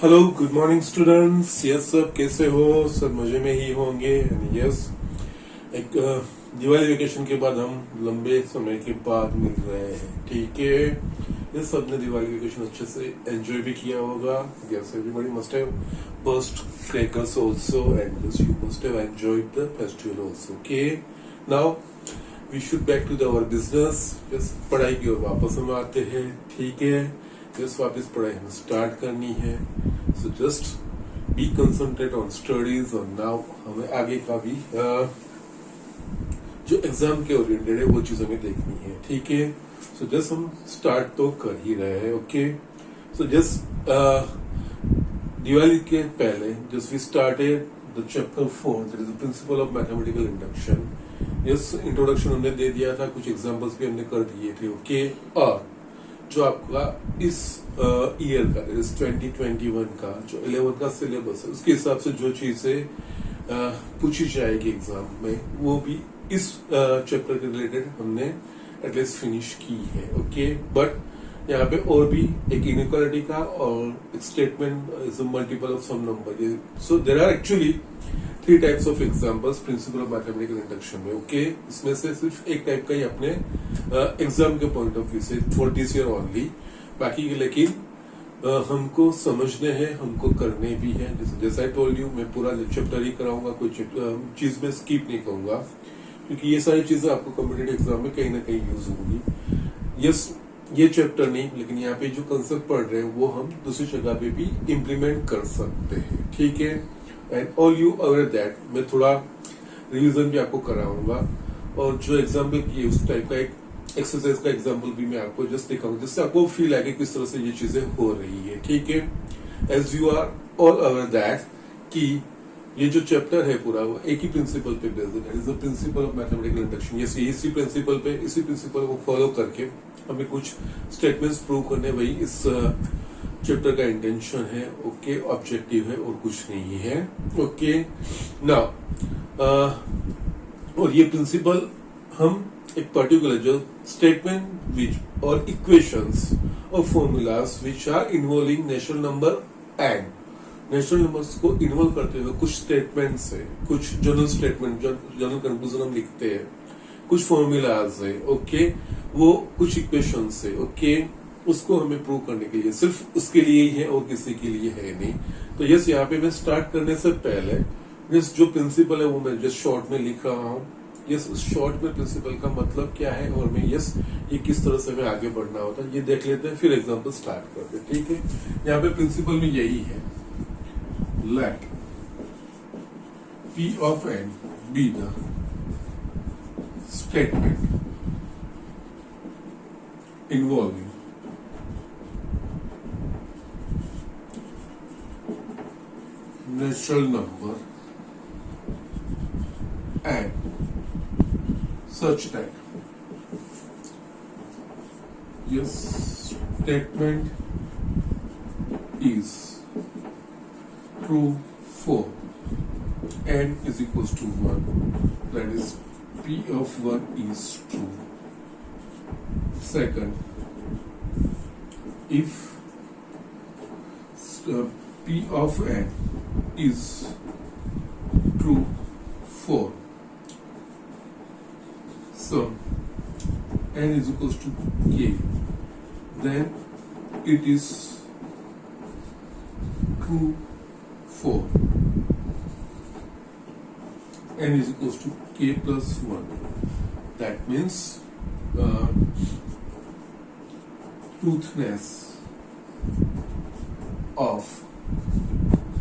Hello good morning students. Yes सब कैसे हो? सब मजे में ही होंगे। यस एक दिवाली वेकेशन के बाद हम लंबे समय के बाद मिल रहे हैं, ठीक है। यस सबने दिवाली वेकेशन अच्छे से एंजॉय भी किया होगा। Yes everybody must have burst crackers also and yes you must have enjoyed the festival also. Okay, now we should back to our business. Yes पढ़ाई की ओर वापस हम आते हैं, ठीक है। यस वापस पढ़ाई हमें स्टार्ट करनी है। So just be concentrate on studies और नाउ हमें आगे का भी जो एग्जाम के ओरिएंटेड है वो चीज हमें देखनी है, ठीक है। सो जस्ट हम स्टार्ट तो कर ही रहे हैं। ओके, सो जस्ट दिवाली के पहले just we started the chapter 4 that is the principle of mathematical induction. Yes introduction हमने दे दिया था, कुछ एग्जांपल्स भी हमने कर दिए थे। ओके, और जो आपका इस ईयर का इस 2021 का जो 11 का सिलेबस है उसके हिसाब से जो चीजें पूछी जाएगी एग्जाम में वो भी इस चैप्टर के रिलेटेड हमने एटलीस्ट फिनिश की है। ओके, बट यहाँ पे और भी एक इनइक्वालिटी का और एक statement is a multiple of some number. So there are actually 3 types of examples principle of mathematical induction में। ओके, इसमें से सिर्फ एक टाइप का ही अपने एग्जाम के पॉइंट ऑफ व्यू से फॉर दिस ईयर ओनली, बाकी लेकिन हमको समझने हैं, हमको करने भी हैं। जैसा आई टोल्ड यू, मैं पूरा चैप्टर ही कराऊंगा, कोई चीज में स्किप नहीं करूंगा क्योंकि ये सारी चीजें आपको कॉम्पिटेटिव एग्जाम में कहीं ना कहीं यूज होंगी। यस ये चैप्टर नहीं, लेकिन यहाँ पे जो कंसेप्ट पढ़ रहे हैं वो हम दूसरी जगह पे भी इम्प्लीमेंट कर सकते हैं, ठीक है। And all you aware that मैं थोड़ा रिवीजन भी आपको कराऊंगा और जो एग्जाम्पल किए उस टाइप का एक एक्सरसाइज का एग्जाम्पल भी मैं आपको जस्ट दिखाऊंगा जिससे आपको फील आएगा किस तरह से ये चीजें हो रही है, ठीक है। As you are all aware that कि ये जो चैप्टर है पूरा वो एक ही प्रिंसिपल पे बेस्ड है, that is the principle of mathematical induction. ये इसी प्रिंसिपल पे, इसी प्रिंसिपल को फॉलो करके हमें कुछ स्टेटमेंट्स प्रूव करने, वही इस चैप्टर का इंटेंशन है। ओके, ऑब्जेक्टिव है और कुछ नहीं है। ओके, नाउ और ये प्रिंसिपल हम एक पर्टिकुलर जो स्टेटमेंट विच और इक्वेशंस और formulas which are involving natural number and natural numbers को इन्वॉल्व करते हुए कुछ स्टेटमेंट्स है, कुछ जनरल स्टेटमेंट, जनरल कंक्लूजन हम लिखते हैं, कुछ फॉर्मूलाज है। ओके, वो कुछ इक्वेशंस है। ओके, उसको हमें प्रूव करने के लिए, सिर्फ उसके लिए ही है और किसी के लिए है नहीं। तो यस यहाँ पे मैं स्टार्ट करने से पहले यस जो प्रिंसिपल है वो मैं जस्ट शॉर्ट में लिख रहा हूँ। यस उस शॉर्ट में प्रिंसिपल का मतलब क्या है और मैं यस ये किस तरह से हमें आगे बढ़ना होता है ये देख लेते हैं, फिर एग्जाम्पल स्टार्ट करते हैं, ठीक है। यहाँ पे प्रिंसिपल में यही है, late P of n be the statement involving natural number and such that your statement is true for n is equals to 1, that is P of 1 is true. Second, if P of n is true for sum n is equals to k, then it is true for n is equals to k plus 1. That means truthness of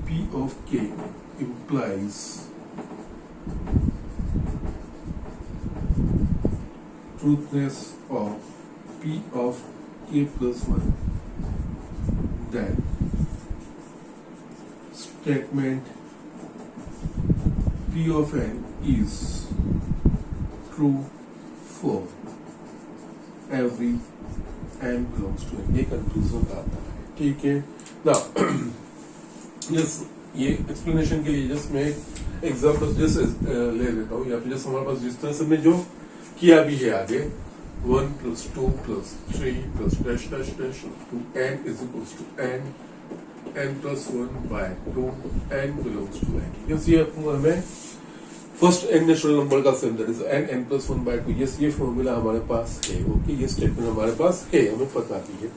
P of k implies truthness of P of k plus 1, then statement P of n is true for every n belongs to n। ये conclusion आता है, ठीक है। Now yes ये explanation के लिए just मैं example जैसे ले लेता हूँ, या फिर जैसे हमारे पास जिस तरह से मैं जो किया भी है आगे 1 plus 2 plus 3 plus dash dash dash to n is equals to n n+1/2 n belongs to n. Yes ये हमें फर्स्ट n नेचुरल नंबर का सम दैट इज n+1/2. यस ये फॉर्मूला हमारे पास है. ओके ये स्टेटमेंट हमारे पास है, हमें पता भी है.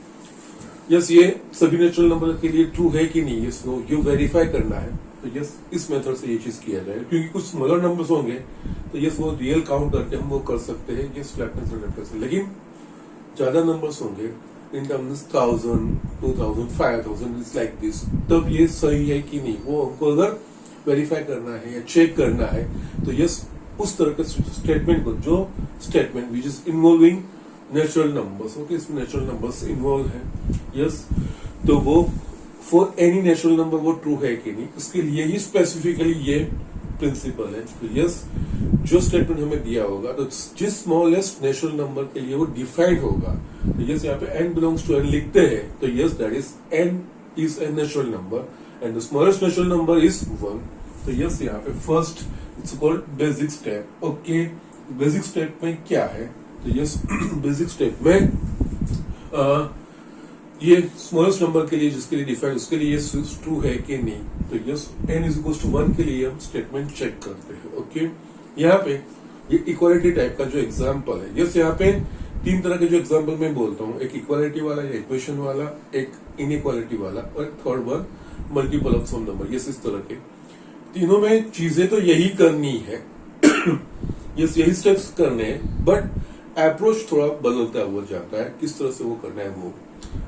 यस ये सभी नेचुरल नंबर के लिए ट्रू है कि नहीं, यस नो ये वेरीफाई करना है. तो यस इस मेथड से ये चीज किया जाएगा, क्योंकि कुछ स्मॉलर नंबर्स होंगे तो यस वो रियल काउंट करके हम वो कर सकते हैं यस लेफ्ट हैंड साइड से. लेकिन ज्यादा नंबर्स होंगे in terms 1000 2000 5000 it's like this, तब ये सही है कि नहीं वो हमको अगर वेरीफाई करना है या चेक करना है तो यस उस तरह के स्टेटमेंट को, जो statement which is involving natural numbers, okay इसमें नेचुरल नंबर्स इन्वॉल्व है यस, तो वो फॉर एनी नेचुरल नंबर वो ट्रू है कि नहीं, उसके लिए ही स्पेसिफिकली ये प्रिंसिपल है. तो यस जो स्टेटमेंट हमें दिया होगा तो जिस स्मॉलेस्ट नेचुरल नंबर के लिए वो डिफाइंड होगा, तो यस यहाँ पे n बिलोंग्स टू n लिखते हैं तो yes that is n is a natural number and the smallest natural number is 1. तो यस यहाँ पे first it's called basic step. Okay basic step में क्या है, तो यस बेसिक स्टेप में ये स्मॉलेस्ट नंबर के लिए जिसके लिए डिफाइंड उसके लिए ये ट्रू है कि नहीं, तो yes n is equal to 1 के लिए हम स्टेटमेंट चेक करते हैं. ओके यहाँ पे ये इक्वालिटी टाइप का जो एग्जांपल है, यस यहाँ पे तीन तरह के जो एग्जांपल मैं बोलता हूँ, एक इक्वालिटी वाला या इक्वेशन वाला, एक इनइक्वालिटी वाला और third one multiple of some number. Yes इस तरह के तीनों में चीजें तो यही करनी है यस यही स्टेप्स करने हैं, बट अप्रोच थोड़ा बदलता हुआ जाता है, किस तरह से वो करना है वो.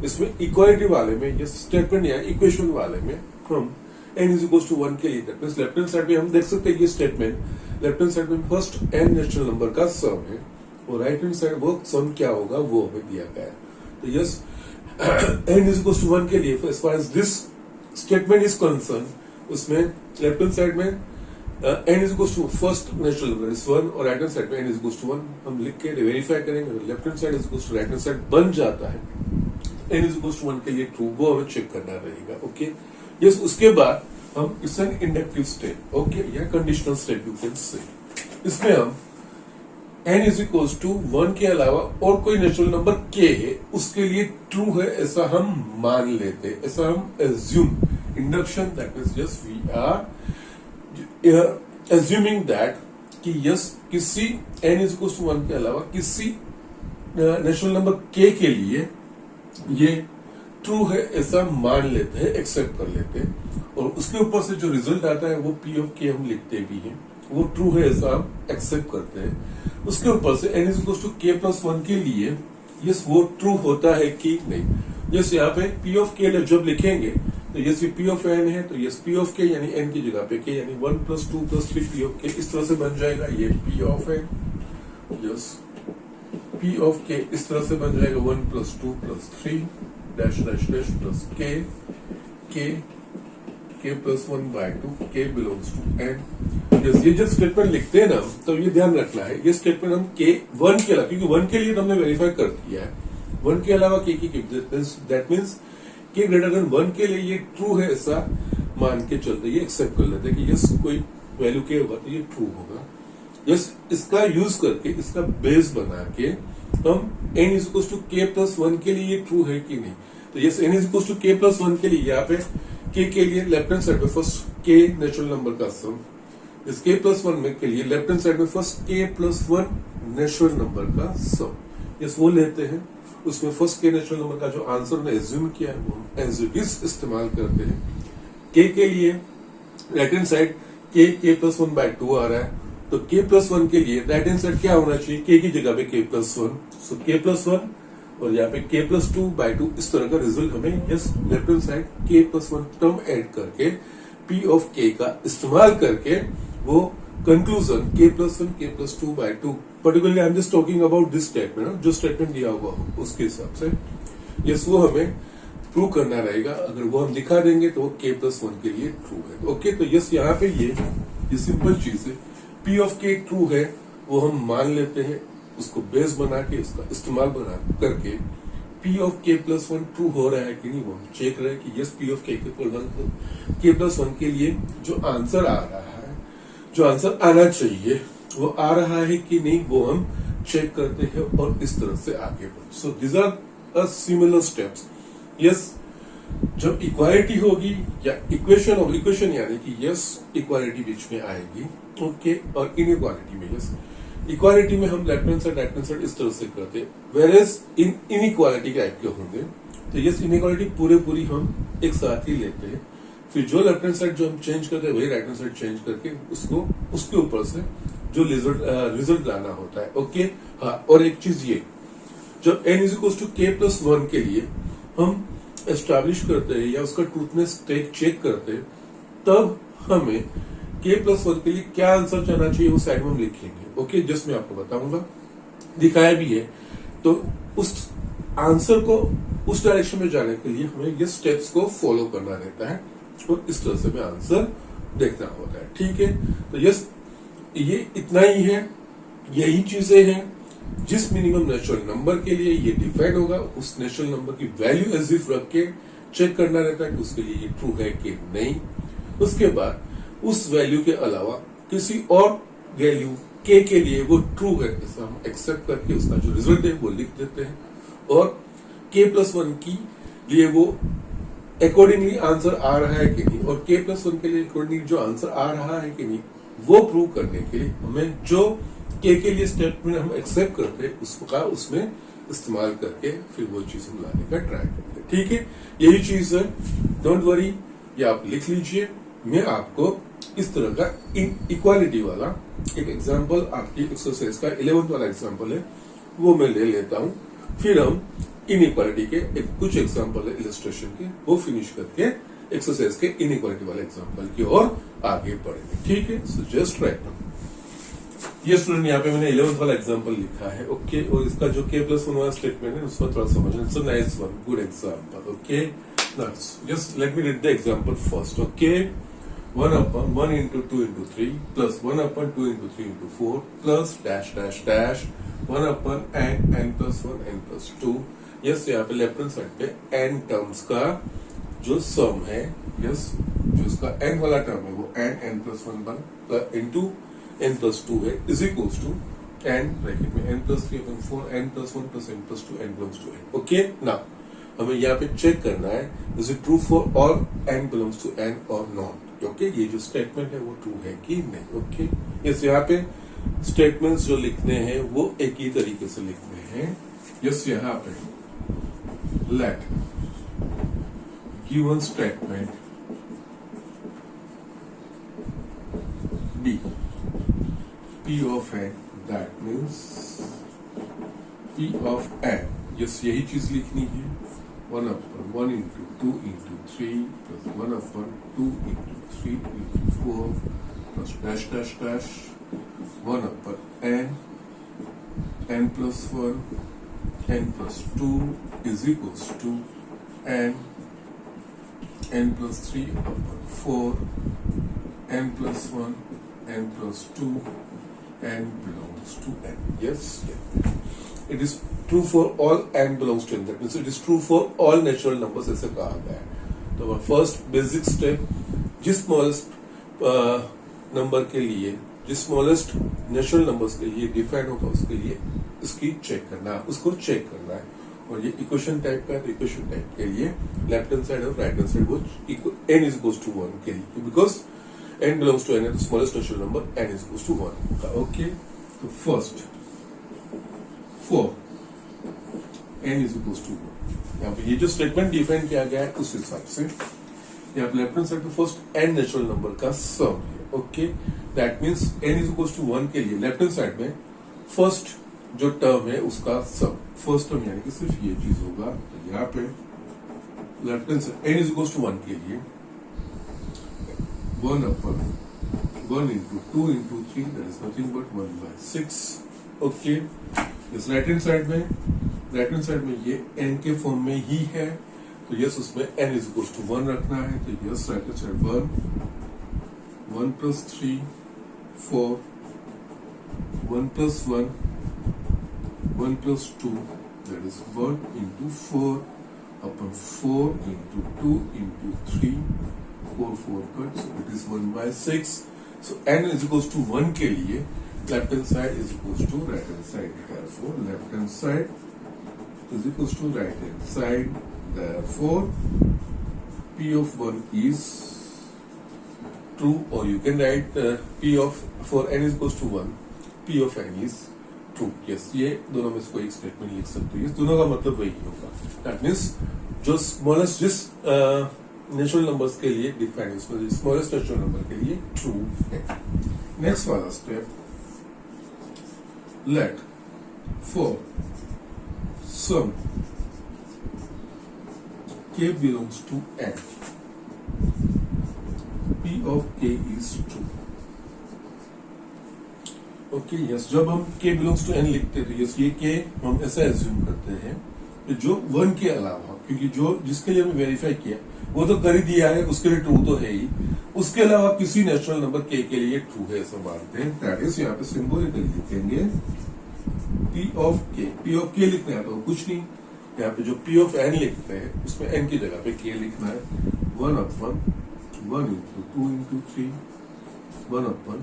इसमें इक्वालिटी वाले में ये स्टेटमेंट या इक्वेशन वाले में हम n इज इक्वल टू 1 के लिए लेफ्ट हैंड साइड में हम देख सकते हैं ये स्टेटमेंट लेफ्ट हैंड साइड में फर्स्ट n नेचुरल नंबर का सम है और राइट हैंड साइड वो सम क्या होगा वो हमें दिया गया है. तो yes n is equal to 1 के लिए as far as this statement is concern, उसमें लेफ्ट हैंड साइड में n is equal to first natural number is 1 और राइट हैंड साइड में n इज इक्वल टू 1 हम लिख के वेरीफाई करेंगे. Left hand side is equal to right hand side बन जाता है n इज इक्वल टू 1 के लिए ट्रू, वो हमें चेक करना रहेगा. ओके यस उसके बाद हम it's an inductive step okay या conditional step you can say. इसमें हम n इज इक्वल टू 1 के अलावा और कोई नेचुरल नंबर k है उसके लिए ट्रू है ऐसा हम मान लेते हैं, ऐसा हम assume. Induction that means just we are assuming that कि यस किसी n इज इक्वल टू 1 के अलावा किसी नेचुरल नंबर k के लिए ये ट्रू है ऐसा मान लेते हैं, एक्सेप्ट कर लेते हैं, और उसके ऊपर से जो रिजल्ट आता है वो p ऑफ k हम लिखते भी हैं, वो ट्रू है ऐसा हम एक्सेप्ट करते हैं. उसके ऊपर से n is equal to k plus 1 के लिए यस वो ट्रू होता है कि नहीं. यस यहाँ पे p ऑफ k जब लिखेंगे तो यस ये p ऑफ n है तो यस p ऑफ k यानी n की जगह पे k यानी 1 plus 2 plus 3 p of k इस तरह से बन जाएगा. ये p of n yes p of k इस तरह से बन जाएगा 1 plus 2 plus 3 dash dash dash plus k plus 1/2 k belongs to n. Yes ये जब स्टेटमेंट लिखते हैं ना तो ये ध्यान रखना है ये स्टेटमेंट हम k 1 के अलावा, क्योंकि 1 के लिए तो हमने वेरीफाई कर दिया है, 1 के अलावा k की that means k greater than 1 के लिए ये ट्रू है ऐसा मान के चलते ये एक्सेप्ट कर लेते हैं कि यस कोई वैल्यू k होगा तो ये ट्रू होगा. यस इसका यूज करके इसका बेस बना के हम n is equal to k plus 1 के लिए ये ट्रू है कि नहीं. तो yes n is equal to k plus 1 के लिए यहाँ पे k के लिए लेफ्ट हैंड साइड में फर्स्ट k नेचुरल नंबर का सम, इस k प्लस 1 में के लिए लेफ्ट हैंड साइड में first k plus 1 natural number का सम. यस वो लेते हैं, उसमें फर्स्ट k नेचुरल नंबर का जो आंसर हमने एज्यूम किया है वो एज इट इज इस्तेमाल करते हैं. k के लिए right hand side k plus 1/2 आ रहा है तो k प्लस 1 के लिए राइट हैंड साइड क्या होना चाहिए, k की जगह पे k प्लस 1, सो k प्लस 1 और यहाँ पे k प्लस 2/2 इस तरह का रिजल्ट हमें yes left hand side k plus 1 term add करके p ऑफ k का इस्तेमाल करके वो conclusion k plus 1 k plus 2/2 particularly I am just talking about this statement, जो स्टेटमेंट दिया हुआ हो उसके हिसाब से यस वो हमें प्रूव करना रहेगा. अगर वो हम दिखा देंगे तो वो k प्लस 1 के लिए ट्रू है. ओके तो यस यहाँ पे ये सिंपल चीज है, p ऑफ k ट्रू है वो हम मान लेते हैं, उसको बेस बना के उसका इस्तेमाल बना करके p of k plus 1 true हो रहा है कि नहीं वो हम चेक रहे कि yes p of k k plus 1 के लिए जो आंसर आ रहा है, जो आंसर आना चाहिए वो आ रहा है कि नहीं वो हम चेक करते हैं और इस तरह से आगे बढ़ते. So these are similar steps. Yes जब इक्वालिटी होगी या इक्वेशन होगी, इक्वेशन यानी कि यस इक्वालिटी बीच में आएगी, ओके, और इनइक्वालिटी में यस, इक्वालिटी में हम लेफ्ट हैंड साइड इस तरह से करते हैं, वेरेज इनइक्वालिटी टाइप के होंगे तो यस इनइक्वालिटी पूरी हम एक साथ ही लेते हैं, फिर जो लेफ्ट हैंड साइड जो हम चेंज करते हैं वही राइट हैंड साइड चेंज करके उसको उसके ऊपर से जो रिजल्ट लाना होता है, ओके। हाँ, और एक चीज ये, जब n is equal to k plus 1 के लिए हम एस्टैब्लिश करते हैं या उसका ट्रूथनेस चेक करते हैं, तब हमें k प्लस 1 के लिए क्या आंसर जाना चाहिए वो साइड में हम लिखेंगे, ओके, जस्ट मैं आपको बताऊंगा, दिखाया भी है। तो उस आंसर को उस डायरेक्शन में जाने के लिए हमें ये स्टेप्स को फॉलो करना रहता है और इस तरह से हमें आंसर देखना होता है, ठीक है। तो यस, ये इतना ही है, यही चीजें हैं जिस मिनिमम नेचुरल नंबर के लिए ये डिफाइन होगा, उस नेचुरल नंबर की वैल्यू एज इफ रख के चेक करना रहता है कि उसके लिए ये ट्रू है कि नहीं। उसके बाद उस वैल्यू के अलावा किसी और वैल्यू के लिए वो ट्रू है ऐसा हम एक्सेप्ट करके उसका जो रिजल्ट है वो लिख देते हैं, और k प्लस 1 की लिए वो अकॉर्डिंगली आंसर आ रहा है कि नहीं, और k प्लस 1 के लिए अकॉर्डिंगली जो आंसर आ रहा है कि नहीं वो प्रूव करने के लिए हमें जो k के लिए स्टेटमेंट हम एक्सेप्ट करते हैं उसका उसमें इस्तेमाल करके फिर वो चीज हम लाने का ट्राई करते हैं, ठीक है। यही चीज है, डोंट वरी, ये आप लिख लीजिए। मैं आपको इस तरह का इक्वालिटी वाला एक एग्जांपल, आपकी एक्सरसाइज का 11th वाला एग्जांपल है वो मैं ले लेता हूं, फिर हम इनइक्वालिटी के कुछ एग्जांपल है इलस्ट्रेशन के, वो फिनिश करके एक्सरसाइज के इनइक्वालिटी वाले एग्जांपल की ओर आगे बढ़ेंगे, ठीक है। सो जस्ट राइट नाउ ये स्टूडेंट, यहाँ पे मैंने 11th वाला एग्जांपल लिखा है, ओके, और इसका जो k प्लस 1 वाला स्टेटमेंट है उसको थोड़ा समझना, it's a nice one, good example, okay. Just let me read the example first, okay. 1 upon 1 into 2 into 3 plus 1 upon 2 into 3 into 4 plus dash dash dash 1 upon n plus 1 n plus 2। Yes, यहाँ पे left hand side पे n terms का जो सम है, yes, जो इसका n वाला term है वो n plus 1 into n plus 2 है, is equals to n bracket में n plus 3 upon 4 n plus 1 plus n plus 2 n belongs to n, okay. Now हमें यहाँ पे चेक करना है, is it true for all n belongs to n और not, okay, ये जो statement है वो ट्रू है कि नहीं, ओके। यस, यहाँ पे स्टेटमेंट्स जो लिखने हैं वो एक ही तरीके से लिखने हैं। यस, यहाँ पे let given statement be p of n, that means p of n, yes, यही चीज लिखनी है। 1 upon 1 into 2 into 3 plus 1 upon 2 into 3 into 4 plus dash dash dash 1 upon n plus 1 n plus 2 is equals to n plus 3 upon 4 n plus 1 n plus 2 n belongs to n, yes, yeah. It is true for all n belongs to n, that means it is true for all natural numbers ऐसे कहा गया है। तो first basic step, जिस smallest number के लिए, जिस smallest natural numbers के लिए डिफाइन होगा उसके लिए इसकी चेक करना है, उसको चेक करना है। और ये इक्वेशन टाइप का है, तो इक्वेशन टाइप के लिए लेफ्ट हैंड साइड और राइट हैंड साइड वो n इज इक्वल्स टू 1 के लिए, because n belongs to n है, तो smallest natural number n is equals to 1 का, ओके। तो first for n is equals to 1, यहाँ पे ये जो स्टेटमेंट डिफाइन किया गया है उस हिसाब से यहाँ पे लेफ्ट हैंड साइड पे फर्स्ट n नेचुरल नंबर का सम है, okay. That means n is equals to 1 के लिए लेफ्ट हैंड साइड में फर्स्ट जो टर्म है उसका सम, फर्स्ट टर्म यानी कि सिर्फ ये चीज होगा। तो यहाँ पे left hand side n is equals to 1 के लिए 1 upon 1 into 2 into 3, that is nothing but 1/6, okay. इस राइट हैंड साइड में ये n के फॉर्म में ही है, तो यस उसमें n इज इक्वल्स टू 1 रखना है। तो yes right hand side 1 plus 3 4 1 plus 1 1 plus 2, that is 1 into 4 upon 4 into 2 into 3 4 cuts, so it is 1/6। so n is equals to 1 के लिए left hand side is equals to right hand side, therefore left hand side is equals to right hand side, therefore P of 1 is true, or you can write P of for n is equals to 1, P of n is true. Yes, ये दोनों में से कोई एक statement लिख सकते हो. दोनों का मतलब वही होगा. That means जो स्मॉलेस्ट जिस नेचुरल नंबर्स के लिए डिफाइन है, स्मॉलेस्ट नेचुरल नंबर के लिए ट्रू है. नेक्स्ट वाला step, let for some k belongs to n, p of k is true. Okay yes, जब हम k बिलोंग्स टू n लिखते थे, यस ये k हम ऐसा एज्यूम करते हैं कि जो 1 के अलावा, क्योंकि जो जिसके लिए हमने वेरीफाई किया वो तो कर ही दिया है, उसके लिए ट्रू तो है ही, उसके अलावा किसी नेचुरल नंबर k के लिए ट्रू है ऐसा मानते हैं. दैट इज यहाँ पे सिंबॉलिकली लिखेंगे p ऑफ k लिखना है तो कुछ नहीं, यहाँ पे जो p ऑफ n लिखते हैं उसमें n की जगह पे k लिखना है. 1 into 2 into 3, 1 upon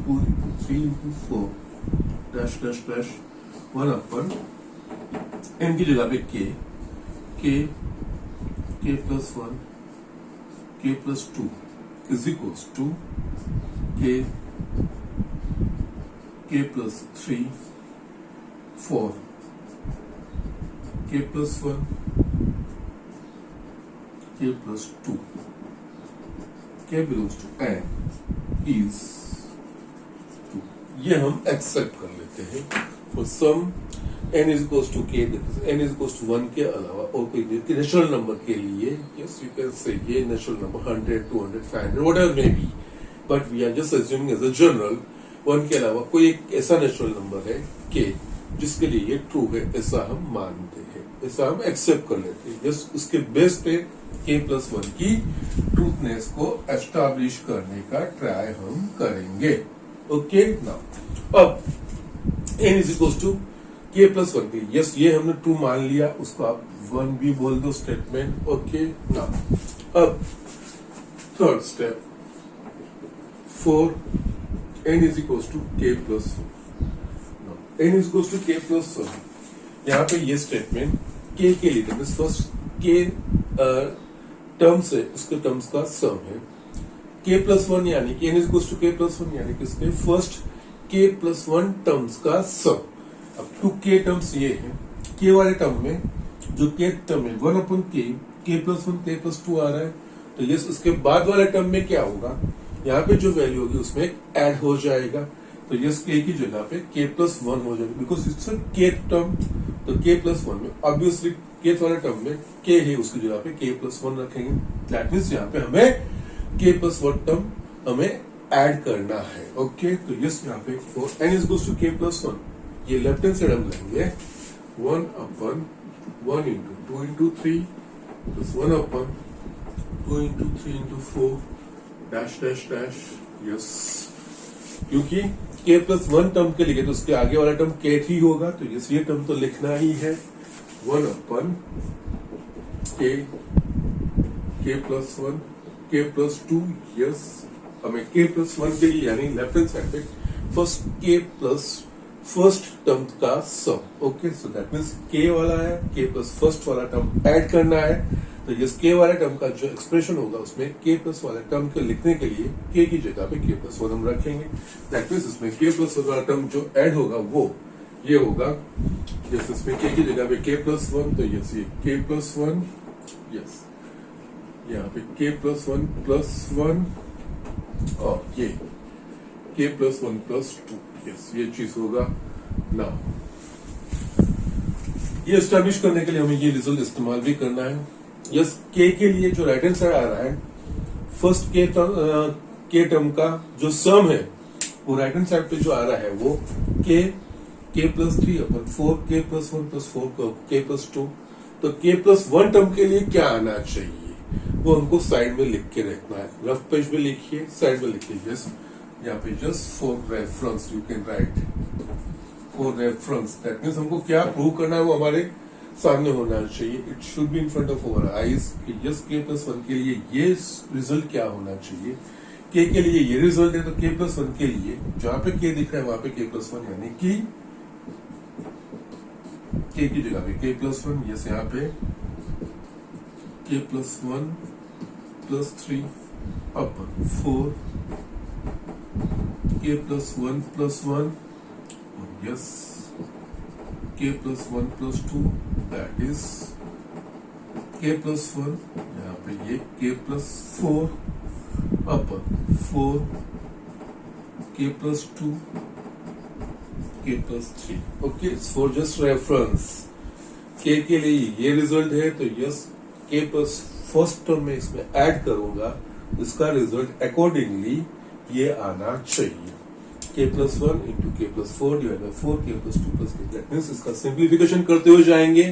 2 into 3 into 4 dash dash dash 1 upon n की जगह पे k plus 1 k plus 2 is equals to k plus 3 4 k plus 1 k plus 2. k belongs to n is 2. ये हम एक्सेप्ट कर लेते हैं. For some n is equals to k, n is equals to 1 के अलावा और कोई नेचुरल नंबर के लिए, yes you can say ये natural number 100, 200, 500 whatever may be, but we are just assuming as a general 1 के अलावा कोई एक ऐसा नेचुरल नंबर है k जिसके लिए ये ट्रू है, ऐसा हम मानते हैं, ऐसा हम एक्सेप्ट कर लेते हैं. जस्ट उसके बेस पे k plus 1 की ट्रूथनेस को एस्टैब्लिश करने का ट्राई हम करेंगे. ओके नाउ अब n is equals to k plus 1 की, यस ये हमने ट्रू मान लिया, उसको आप 1 भी बोल दो स्टेटमेंट. ओके नाउ अब third step, for n is equals to k plus 1. n is equals to k plus 1, यहाँ पे ये स्टेटमेंट k के लिए फर्स्ट k टर्म्स है, उसके टर्म्स का सम है. k plus 1 यानी कि n is equals to k plus 1 यानी कि इसके फर्स्ट k plus 1 टर्म्स का सम. अब 2k टर्म्स ये है, k वाले टर्म में जो k टर्म है 1 upon k plus 1 k plus 2 आ रहा है, तो ये उसके बाद वाले टर्म में क्या होगा, यहाँ पे जो वैल्यू होगी उसमें ऐड हो जाएगा, तो यस k की जगह पे k plus 1 हो जाएगा, because it's a k term. तो k plus 1 में ऑब्वियसली k वाले टर्म में k है, उसकी जगह पे k plus 1 रखेंगे. दैट मीन्स यहाँ पे हमें k plus 1 टर्म हमें ऐड करना है. ओके तो यस यहाँ पे for n is equals to k plus 1, ये लेफ्ट हैंड साइड हम लेंगे 1 upon 1 into 2 into 3 plus 1 upon 2 into 3 into 4 dash dash dash. Yes क्योंकि k plus 1 टर्म के लिए तो उसके आगे वाला टर्म k ही होगा, तो यस ये टर्म तो लिखना ही है 1 upon k plus 1 k plus 2. Yes हमें k plus 1 के लिए यानी लेफ्ट हैंड साइड पे first k plus first term का सम. Okay so that means k वाला है, k plus फर्स्ट वाला टर्म ऐड करना है, तो यस k वाले टर्म का जो एक्सप्रेशन होगा उसमें k plus वाले टर्म के लिखने के लिए k की जगह पे k plus 1 हम रखेंगे. दैट मीन्स इसमें k plus वाला टर्म जो ऐड होगा वो ये होगा, यस इसमें k की जगह पे k plus 1, तो यस ये k plus 1, यस यहाँ पे k plus 1 plus 1 और ये k plus 1 plus 2. यस ये चीज होगा. नाउ ये एस्टैब्लिश करने के लिए हमें ये रिजल्ट इस्तेमाल भी करना है. यस k के लिए जो राइट हैंड साइड आ रहा है, फर्स्ट k टर्म का जो सम है वो राइट हैंड साइड पे जो आ रहा है वो k plus 3 upon 4 k plus 1 plus 4 k plus 2. तो k plus 1 टर्म के लिए क्या आना चाहिए वो हमको साइड में लिख के रखना है. रफ पेज में लिखिए, साइड में लिखिए. यस यहाँ पे just for reference you can write for reference. That means हमको क्या प्रूव करना है वो हमारे सामने होना चाहिए. It should be in front of our eyes. Yes k plus 1 के लिए ये रिजल्ट क्या होना चाहिए, k के लिए ये रिजल्ट है, तो k plus 1 के लिए जहां पे k दिख रहा है वहां पे k plus 1 यानी कि k की जगह पे k plus 1. यस यहाँ पे k plus 1 plus 3 upon 4 k plus 1 plus 1 और yes k plus 1 plus 2 that is k plus 1 यहाँ पे ये k plus 4 upon 4 k plus 2 k plus 3 okay for just reference k के लिए ये रिजल्ट है तो yes k plus first term में इसमें ऐड करूंगा इसका रिजल्ट अकॉर्डिंगली ये आना चाहिए k plus 1 into k plus 4 divided by 4 k plus 2 plus k that means इसका सिंप्लीफिकेशन करते हुए जाएंगे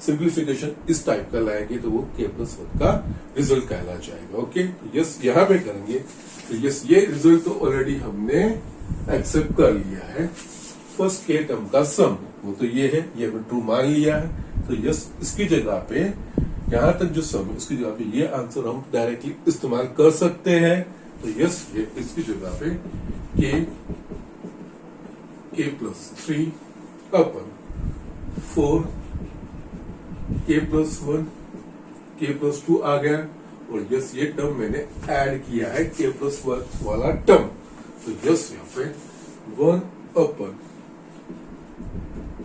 सिंप्लीफिकेशन इस टाइप का लाएंगे तो वो k plus 1 का रिजल्ट कहला जाएगा ओके यस यहाँ पे करेंगे तो यस ये रिजल्ट तो ऑलरेडी हमने एक्सेप्ट कर लिया है फर्स्ट k टर्म का सम वो तो ये है ये हमने ट्रू मान लिया है तो यस इसकी जगह पे यहाँ तक जो सम है उसकी जगह पे ये आंसर हम डायरेक्टली इस्तेमाल कर सकते हैं तो यस ये इसकी जगह पे k plus 3 upon 4 k plus 1 k plus 2 आ गया और यस ये टर्म मैंने ऐड किया है k plus 1 वाला टर्म तो यस यहाँ पे 1 upon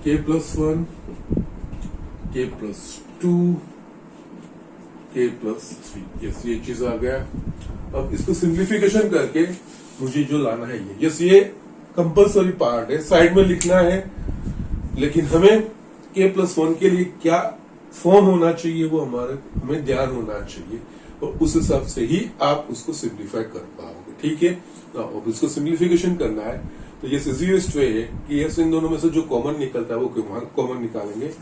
k plus 1 k plus 2 k plus 3 yes ये चीज आ गया अब इसको सिंप्लीफिकेशन करके मुझे जो लाना है ये यस ये कंपल्सरी पार्ट है साइड में लिखना है लेकिन हमें k plus 1 के लिए क्या फॉर्म होना चाहिए वो हमें ध्यान होना चाहिए और उस हिसाब से ही आप उसको सिंप्लीफाई कर पाओगे ठीक है अब इसको सिंप्लीफिकेशन करना है तो ये इजीएस्ट वे है कि यस इन दोनों में से जो कॉमन निकलता है वो कॉमन निकालेंगे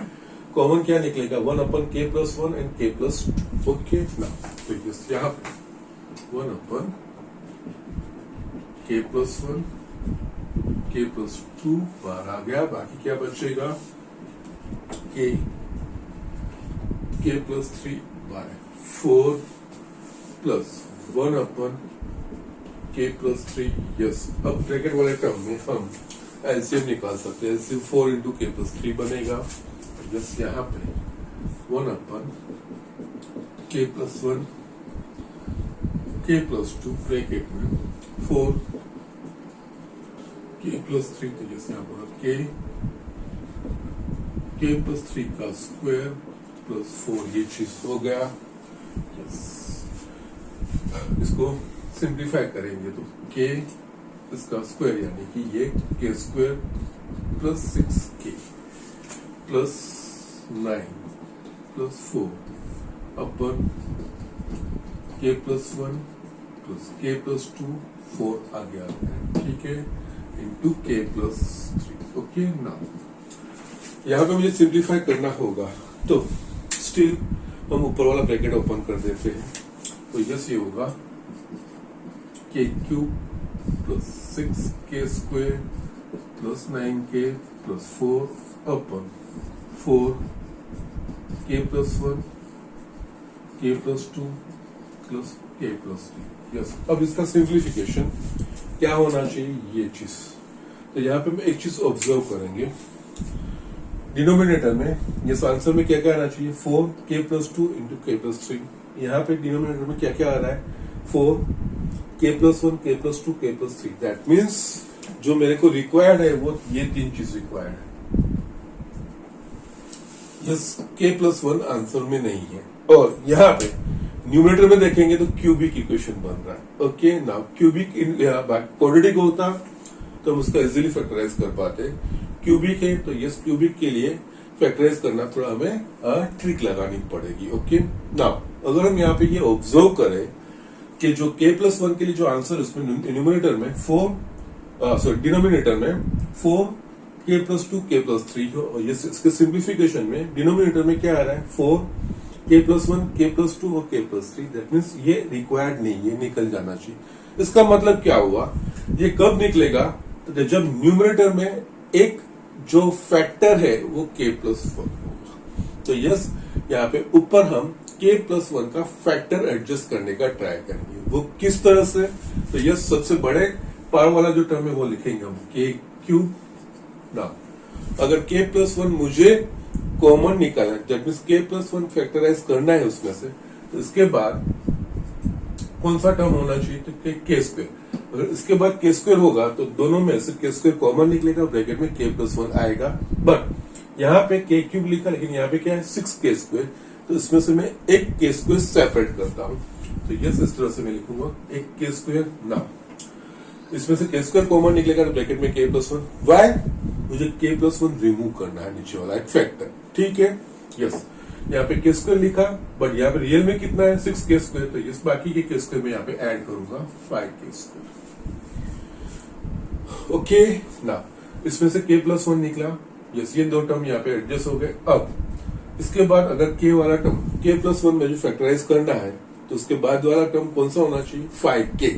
कॉमन क्या निकलेगा 1 upon k plus 1 and k plus 2 okay ना तो यस यहाँ पे 1 upon k plus 1 k plus 2 बाहर आ गया बाकी क्या बचेगा k plus 3 by 4 plus 1 upon k plus 3 yes अब ब्रैकेट वाले टर्म में हम एलसीएम निकाल सकते हैं एलसीएम 4 into k plus 3 बनेगा यस यहाँ पे 1 upon k plus 1 k plus 2 bracket में 4 k plus 3 तो जैसे यहाँ पर k plus 3 का स्क्वायर प्लस 4 ये चीज हो गया यस इसको सिंप्लीफाई करेंगे तो k इसका स्क्वायर यानी कि ये k square plus 6k plus 9 plus 4 अपन k plus 1 plus k plus 2 4 आ गया ठीक है इंटू k प्लस 3 ओके ना यहाँ पे मुझे सिंप्लीफाई करना होगा तो स्टिल हम ऊपर वाला ब्रैकेट ओपन कर देते हैं तो यस ये होगा k cube plus 6k square plus 9k plus 4 अपन 4 k plus 1 k plus 2 plus k plus 3 yes अब इसका सिंप्लीफिकेशन क्या होना चाहिए ये चीज तो यहाँ पे हम एक चीज ऑब्जर्व करेंगे डिनोमिनेटर में ये आंसर में क्या क्या आना चाहिए 4 k plus 2 into k plus 3 यहाँ पे डिनोमिनेटर में क्या क्या आ रहा है 4 k plus 1 k plus 2 k plus 3 that means जो मेरे को रिक्वायर्ड है वो ये तीन चीज रिक्वायर्ड है यस k plus 1 आंसर में नहीं है और यहाँ पे न्यूमरेटर में देखेंगे तो क्यूबिक इक्वेशन बन रहा है ओके नाउ क्यूबिक क्वाड्रेटिक होता तो हम उसका इजीली फैक्टराइज कर पाते क्यूबिक है तो यस क्यूबिक के लिए फैक्टराइज करना थोड़ा हमें ट्रिक लगानी पड़ेगी ओके नाउ अगर हम यहाँ पे ये ऑब्जर्व करें कि जो k plus 1 के लिए जो आंसर उसमें न्यूमरेटर में 4 डिनोमिनेटर में 4 k plus 2 k plus 3 हो और यस इसके सिंप्लीफिकेशन में डिनोमिनेटर में क्या आ रहा है 4 k plus 1 k plus 2 और k plus 3 दैट मीन्स ये रिक्वायर्ड नहीं है निकल जाना चाहिए इसका मतलब क्या हुआ ये कब निकलेगा तो जब न्यूमरेटर में एक जो फैक्टर है वो k plus 1 होगा तो यस यहाँ पे ऊपर हम k plus 1 का फैक्टर एडजस्ट करने का ट्राई करेंगे वो किस तरह से तो यस सबसे बड़े पावर वाला जो टर्म है वो लिखेंगे हम k क्यूब ना अगर k plus 1 मुझे कॉमन निकालना है that means k plus 1 factorise करना है उसमें से तो इसके बाद कौन सा टर्म होना चाहिए, तो के स्क्वायर। अगर इसके बाद के स्क्वायर होगा तो दोनों में से के स्क्वायर कॉमन निकलेगा, ब्रैकेट में के प्लस 1 आएगा। बट यहाँ पे के क्यूब लिखा, लेकिन यहाँ पे क्या है 6 के स्क्वायर, तो इसमें से मैं एक के स्क्वायर सेपरेट करता हूँ। तो यस इस तरह से मैं लिखूंगा एक के स्क्वायर। ना इसमें से के स्क्वायर कॉमन निकलेगा तो ब्रैकेट में के प्लस 1। वाई, मुझे के प्लस 1 रिमूव करना है, नीचे वाला एक फैक्टर। ठीक है, यस यहाँ पे के स्क्वायर लिखा, बट यहाँ पे रियल में कितना है 6 के स्क्वायर, तो इस बाकी के स्क्वायर में यहाँ पे ऐड करूंगा 5 के स्क्वायर। ओके ना, इसमें से के प्लस 1 निकला, यस ये दो टर्म यहाँ पे एडजस्ट हो गए। अब इसके बाद अगर के वाला टर्म के प्लस 1 में जो फैक्टराइज करना है तो उसके बाद वाला टर्म कौन सा होना चाहिए 5k,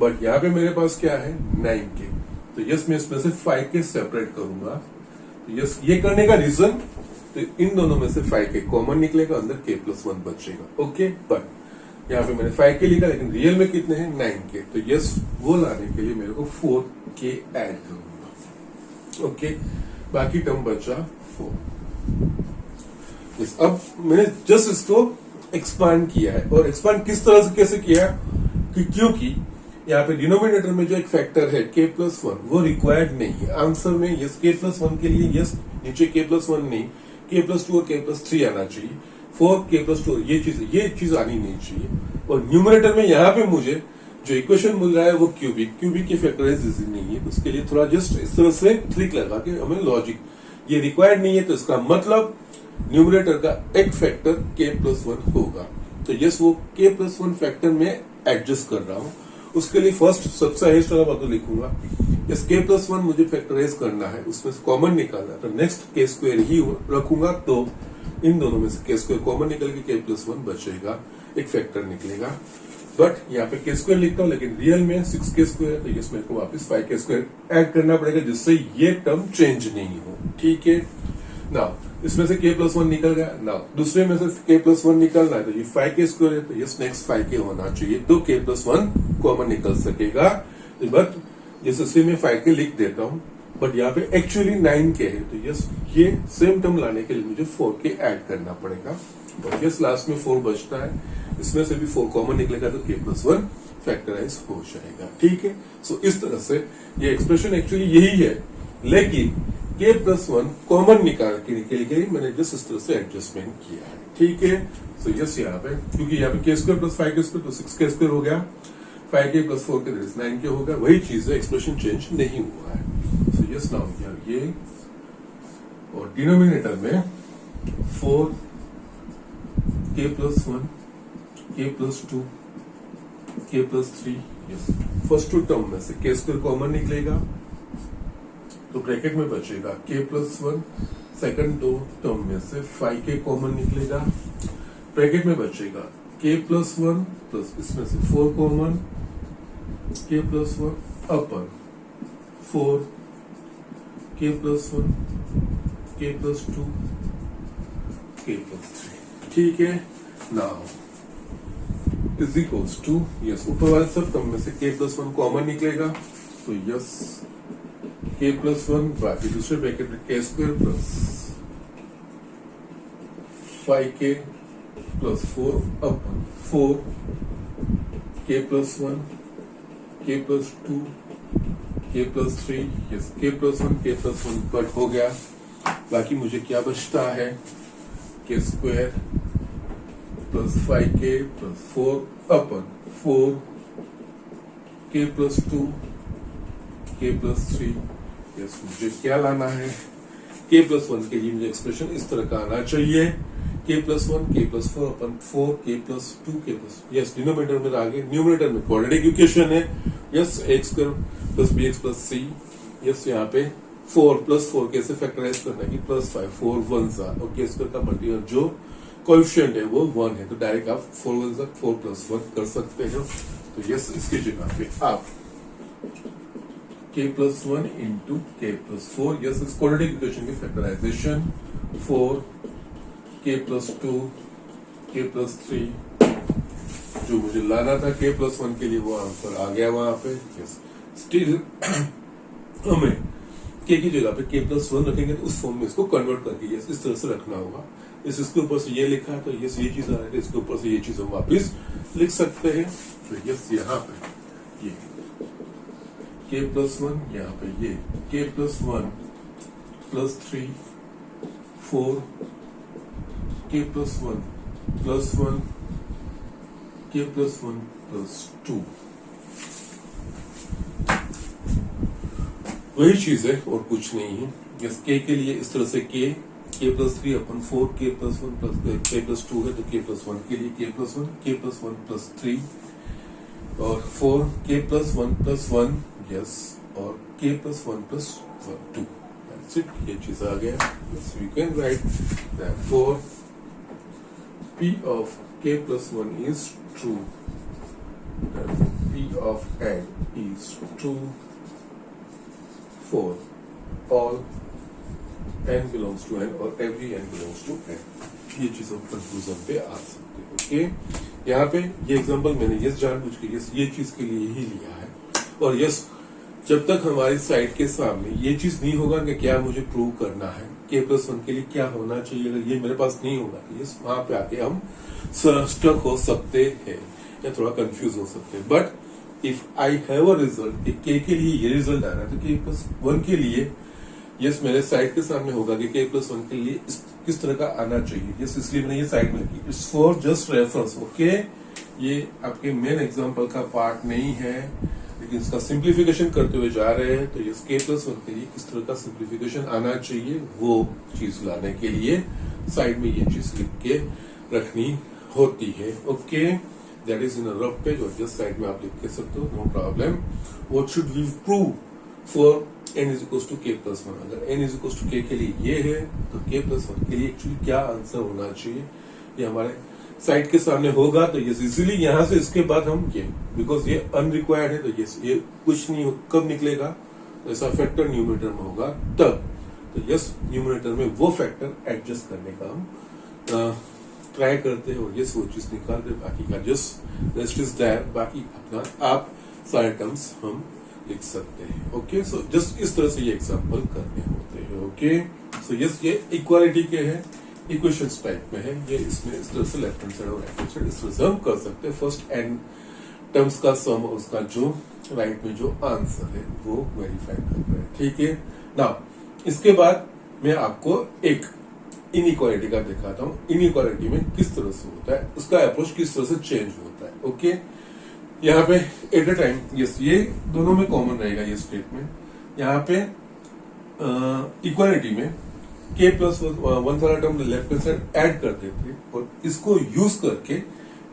बट यहाँ पे मेरे पास क्या है 9k, तो यस मैं इसमें से 5k सेपरेट करूंगा। तो यस ये करने का रीजन, तो इन दोनों में से 5k कॉमन निकलेगा, अंदर k प्लस 1 बचेगा। ओके, बट यहाँ पे मैंने 5k लिखा, लेकिन रियल में कितने हैं 9k, तो यस वो लाने के लिए मेरे को 4k ऐड करूंगा। ओके, बाकी टर्म बचा 4। अब मैंने जस्ट इसको एक्सपांड किया है, और एक्सपांड किस तरह से कैसे किया है कि क्योंकि यहाँ पे डिनोमिनेटर में जो एक फैक्टर है k प्लस 1 वो रिक्वायर्ड नहीं है आंसर में। यस k प्लस 1 के लिए यस नीचे k प्लस 1 नहीं, k प्लस 2 और k प्लस 3 आना चाहिए। 4k प्लस 2 ये चीज आनी नहीं चाहिए। और न्यूमरेटर में यहाँ पे मुझे जो इक्वेशन मिल रहा है वो क्यूबिक की फैक्टराइज इजी नहीं है, उसके लिए थोड़ा जस्ट इस तरह से ट्रिक लगा के हमें लॉजिक, ये रिक्वायर्ड नहीं है तो इसका मतलब न्यूमरेटर का एक फैक्टर k प्लस 1 होगा। तो यस वो k प्लस 1 फैक्टर में एडजस्ट कर रहा हूं। उसके लिए फर्स्ट सबसे हाईएस्ट वाला बात लिखूंगा, यस k प्लस 1 मुझे फैक्टराइज करना है, उसमें से कॉमन निकालना है, तो नेक्स्ट k स्क्वायर ही रखूंगा, तो इन दोनों में से k स्क्वायर कॉमन निकल के k प्लस 1 बचेगा, एक फैक्टर निकलेगा। बट यहाँ पे k स्क्वायर लिखता हूँ, लेकिन रियल में 6k स्क्वायर, तो यस मेरे को वापस 5k स्क्वायर ऐड करना पड़ेगा, जिससे ये टर्म चेंज नहीं हो। ठीक है ना, इसमें से k प्लस 1 निकल गया ना, दूसरे में से k प्लस 1 निकलना है, तो ये 5k स्क्वायर है, तो यस नेक्स्ट 5k होना चाहिए, तो k प्लस 1 कॉमन निकल सकेगा। बट जैसे इसलिए मैं 5k लिख देता हूँ, बट यहाँ पे एक्चुअली 9k है, तो यस ये सेम टर्म लाने के लिए मुझे 4k ऐड करना पड़ेगा, और यस लास्ट में 4 बचता है, इसमें से भी 4 कॉमन निकलेगा, तो k प्लस 1 फैक्टराइज हो जाएगा। ठीक है, सो इस तरह से ये एक्सप्रेशन एक्चुअली यही है, लेकिन k प्लस 1 कॉमन निकालने के लिए मैंने जस्ट इस तरह से एडजस्टमेंट किया है। ठीक है, सो यस यहाँ पे क्योंकि यहाँ पे k square plus 5k square तो 6k स्क्वायर हो गया, 5k प्लस 4k 9k हो गया, वही चीज है, एक्सप्रेशन चेंज नहीं हुआ है। सो यस नाउ ये और डिनोमिनेटर में 4k plus 1 k plus 2 k plus 3, yes first two term में से k स्क्वायर कॉमन निकलेगा, तो ब्रैकेट में बचेगा k प्लस 1, सेकंड दो टर्म में से 5k कॉमन निकलेगा, ब्रैकेट में बचेगा k प्लस 1 प्लस इसमें से 4 कॉमन, k प्लस 1 अपन 4 k plus 1 k plus 2 k plus 3। ठीक है, now is equals to yes ऊपर वाले सब टर्म में से k प्लस 1 कॉमन निकलेगा, तो यस k प्लस 1 बाकी दूसरे ब्रैकेट में k square plus 5k plus 4 अपन 4 k plus 1 k plus 2 k plus 3, yes k plus 1 k plus 1 cut हो गया, बाकी मुझे क्या बचता है k square plus 5k plus 4 अपन 4 k plus 2 k plus 3। Yes मुझे क्या लाना है k प्लस 1 के लिए मुझे एक्सप्रेशन इस तरह का आना चाहिए, k प्लस 1 k प्लस 4 अपन 4 k plus 2 k plus, yes denominator में आगे न्यूमरेटर में क्वाड्रेटिक इक्वेशन है, yes x square plus bx plus c, yes यहाँ पे 4 प्लस 4 कैसे फैक्टराइज करना है कि प्लस 5 4 1 और k स्क्वायर का मल्टीपल जो कोएफिशिएंट है वो 1 है, तो डायरेक्ट आप 4 1 4 प्लस 1 कर सकते हो। तो यस इसकी जगह पे आप k plus 1 into k plus 4, yes इस क्वाड्रेटिक इक्वेशन की factorisation 4 k plus 2 k plus 3, जो मुझे लाना था k प्लस 1 के लिए वो आंसर आ गया वहां पे। यस स्टिल हमें k की जगह पे k प्लस 1 रखेंगे तो उस फॉर्म में इसको कन्वर्ट करके यस इस तरह से रखना होगा। इसके ऊपर से ये लिखा है तो यस ये चीज आ रही है, इसके ऊपर से ये चीज हम वापिस लिख सकते हैं। तो यस यहाँ पे ये k प्लस 1, यहाँ पे ये k plus 1 plus 3 4 k plus 1 plus 1 k plus 1 plus 2, वही चीज है और कुछ नहीं है। यस k के लिए इस तरह से k प्लस 3 अपन 4 k plus 1 plus k plus 2 है तो k प्लस 1 के लिए k प्लस 1 प्लस 3 और 4 k प्लस 1 प्लस 1 यस और k plus 1 plus 2, that's it, ये चीज आ गया। Yes we can write therefore p of k plus 1 is true, therefore p of n is true for all n belongs to n और every n belongs to n। ये चीज हम conclusion पे आ सकते हैं। ओके, यहाँ पे ये एग्जांपल मैंने यस जानबूझ के यस ये चीज के लिए ही लिया है, और यस जब तक हमारी साइड के सामने ये चीज नहीं होगा कि क्या मुझे प्रूव करना है k प्लस 1 के लिए क्या होना चाहिए, अगर ये मेरे पास नहीं होगा तो यस वहां पे आके हम स्टक हो सकते हैं या थोड़ा कंफ्यूज हो सकते हैं। But if I have a result कि k के लिए ये रिजल्ट आ रहा है तो k प्लस 1 के लिए यस मेरे साइड के सामने होगा कि k प्लस 1 के लिए किस तरह का आना चाहिए। यस इसलिए मैंने ये साइड में लिखी, it's for just reference. Okay, ये आपके मेन एग्जांपल का पार्ट नहीं है, लेकिन इसका सिंप्लीफिकेशन करते हुए जा रहे हैं तो यस k प्लस 1 के लिए किस तरह का सिंप्लीफिकेशन आना चाहिए वो चीज लाने के लिए साइड में ये चीज लिख के रखनी होती है। Okay, that is in a rough page और जस्ट साइड में आप लिख के सकते हो, no problem. What should we prove for n is equal to k plus 1, अगर n is equal to k के लिए ये है तो k प्लस 1 के लिए एक्चुअली क्या आंसर होना चाहिए ये हमारे साइड के सामने होगा। तो ये इजीली यहाँ से इसके बाद हम ये बिकॉज ये अनरिक्वायर्ड है तो ये कुछ नहीं कब निकलेगा, ऐसा फैक्टर न्यूमरेटर में होगा तब, तो यस न्यूमरेटर में वो फैक्टर एडजस्ट करने का हम ट्राई करते हैं और यस वो चीज निकालते हैं, बाकी का जस्ट रेस्ट इज देयर, बाकी अपना आप सारे टर्म्स हम लिख सकते हैं। ओके, सो जस्ट इस तरह से ये एग्जांपल करने होते हैं। ओके, सो यस ये इक्वालिटी के हैं, इक्वेशंस टाइप में है, ये इसमें इस तरह से लेफ्ट हैंड साइड और राइट हैंड साइड इस तरह से हम कर सकते हैं। फर्स्ट एन टर्म्स का सम और उसका जो राइट में जो आंसर है वो वेरीफाई कर रहे हैं। ठीक है, नाउ इसके बाद मैं आपको एक इनइक्वालिटी का दिखाता हूँ, इनइक्वालिटी में किस तरह से होता है, उसका अप्रोच किस तरह से चेंज होता है। ओके, यहाँ पे एट अ टाइम यस ये दोनों में कॉमन रहेगा ये स्टेटमेंट। यहाँ पे इक्वालिटी में k प्लस 1 वाला term left hand side add कर देते और इसको यूज करके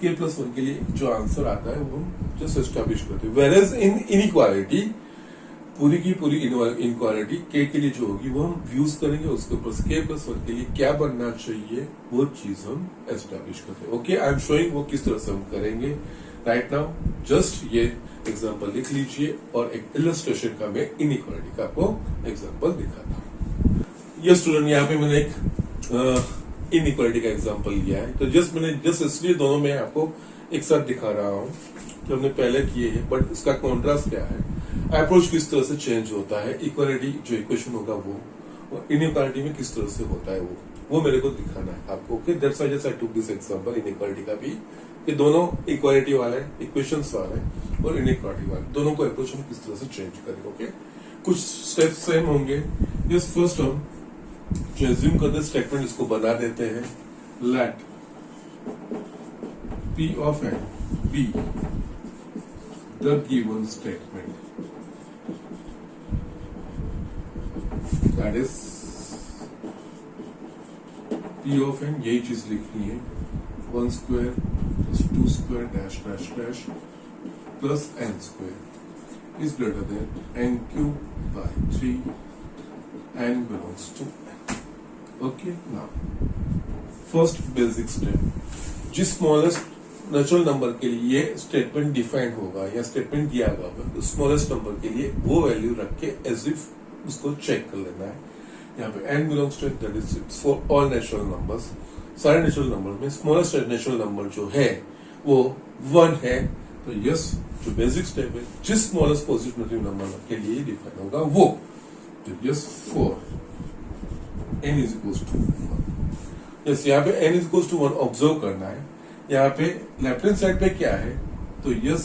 k प्लस 1 के लिए जो आंसर आता है वो जस्ट एस्टैब्लिश करते हैं। वेरएज इन इनइक्वालिटी पूरी की पूरी इनइक्वालिटी k के लिए जो होगी वो हम यूज करेंगे, उसके ऊपर k प्लस 1 के लिए क्या बनना चाहिए वो चीज हम एस्टैब्लिश करते हैं। ओके, आई एम शोइंग वो किस तरह से हम करेंगे राइट नाउ। जस्ट ये एग्जांपल लिख लीजिए और एक इलस्ट्रेशन का मैं इनइक्वालिटी का आपको एग्जांपल दिखाता हूँ। ये स्टूडेंट यहाँ पे मैंने एक इनइक्वालिटी का एग्जांपल लिया है, तो मैंने इसलिए दोनों में आपको एक साथ दिखा रहा हूँ कि हमने पहले किए हैं, बट इसका कॉन्ट्रास्ट क्या है, अप्रोच किस तरह से चेंज होता है, इक्वालिटी जो इक्वेशन होगा वो और इनइक्वालिटी में किस तरह से होता है वो मेरे को दिखाना है आपको। Okay, that's why just I took this example inequality का भी, कि दोनों इक्वालिटी वाले इक्वेशंस वाले और इनइक्वालिटी वाले दोनों को अप्रोच हम किस तरह से चेंज करेंगे। ओके, कुछ स्टेप्स सेम होंगे। यस, फर्स्ट हम जो एज्यूम करते स्टेटमेंट इसको बना देते हैं, late p of n be the given statement, that is p of n यही चीज लिखनी है 1 square plus 2 square dash dash dash plus n square is greater than n cube by 3, n belongs to n. Okay, now first basic step, जिस smallest natural number के लिए ये statement defined होगा या स्टेटमेंट दिया होगा तो स्मॉलेस्ट नंबर के लिए वो वैल्यू रख के एज इफ उसको चेक कर लेना है। यहाँ पे n belongs to that is for all natural numbers, सारे नेचुरल नंबर में स्मॉलेस्ट नेचुरल नंबर जो है वो 1 है, तो यस जो बेसिक स्टेप है जिस स्मॉलेस्ट पॉजिटिव नंबर के लिए डिफाइन होगा वो, तो yes for n is equal to 1। Yes, यहाँ पे n is equal to 1 observe करना है। यहाँ पे लेफ्ट हैंड साइड पे क्या है, तो यस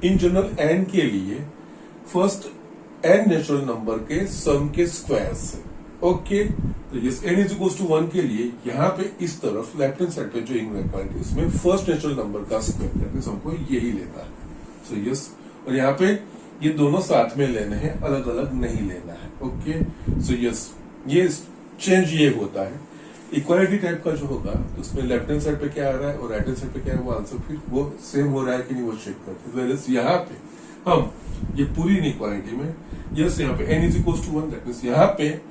इन जनरल एन के लिए फर्स्ट एन नेचुरल नंबर के सम के स्क्वायर से। ओके, तो yes n is equal to 1 के लिए यहाँ पे इस तरफ लेफ्ट हैंड साइड पे जो इनइक्वालिटी उसमें फर्स्ट नेचुरल नंबर का स्क्वायर हमको यही लेना है। सो यस, और यहाँ पे ये दोनों साथ में लेने हैं, अलग अलग नहीं लेना है। ओके, सो यस ये चेंज ये होता है। इक्वालिटी टाइप का जो होगा तो उसमें लेफ्ट हैंड साइड पे क्या आ रहा है और राइट हैंड साइड पे क्या है वो आंसर फिर वो सेम हो रहा है कि नहीं वो चेक करते हैं। यहाँ पे हम ये पूरी इनइक्वालिटी में यस यहाँ पे n is equal to 1 that means यहाँ पे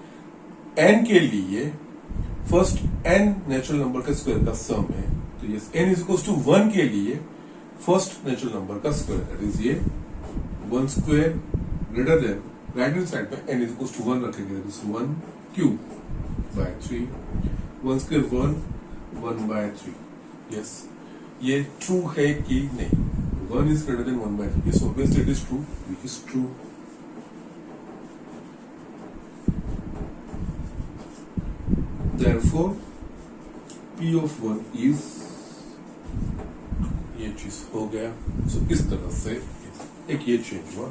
n के लिए फर्स्ट n नेचुरल नंबर का स्क्वायर का सम है। तो yes n is equal to 1 के लिए फर्स्ट नेचुरल नंबर का स्क्वायर दैट इज ये 1 square greater than right hand side पे n इज इक्वल टू 1 रखेंगे that is 1 cube by 3 1 square 1 by 3। Yes ये ट्रू है कि नहीं? 1 is greater than 1 by 3. Yes, obviously it is true, which is true. Therefore, P of 1 is ये चीज हो गया। So इस तरह से एक ये चेंज हुआ।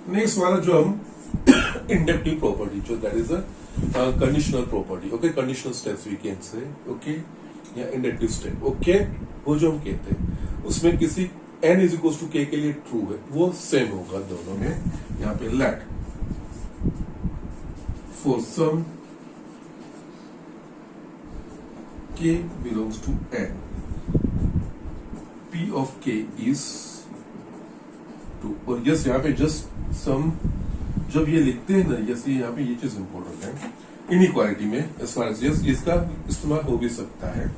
नेक्स्ट वाला जो हम इंडक्टिव प्रॉपर्टी जो that is a conditional property. Okay, conditional steps we can say. Okay, या इंडक्टिव स्टेप। ओके, वो जो हम कहते हैं उसमें किसी n is equal to k के लिए ट्रू है वो सेम होगा दोनों में। यहाँ पे let for some k belongs to n p of k is 2। और यस यहाँ पे जस्ट सम जब ये लिखते हैं ना, यस ये यहाँ पे ये चीज इंपॉर्टेंट है इनइक्वालिटी में एज फार एज यस इसका इस्तेमाल हो भी सकता है।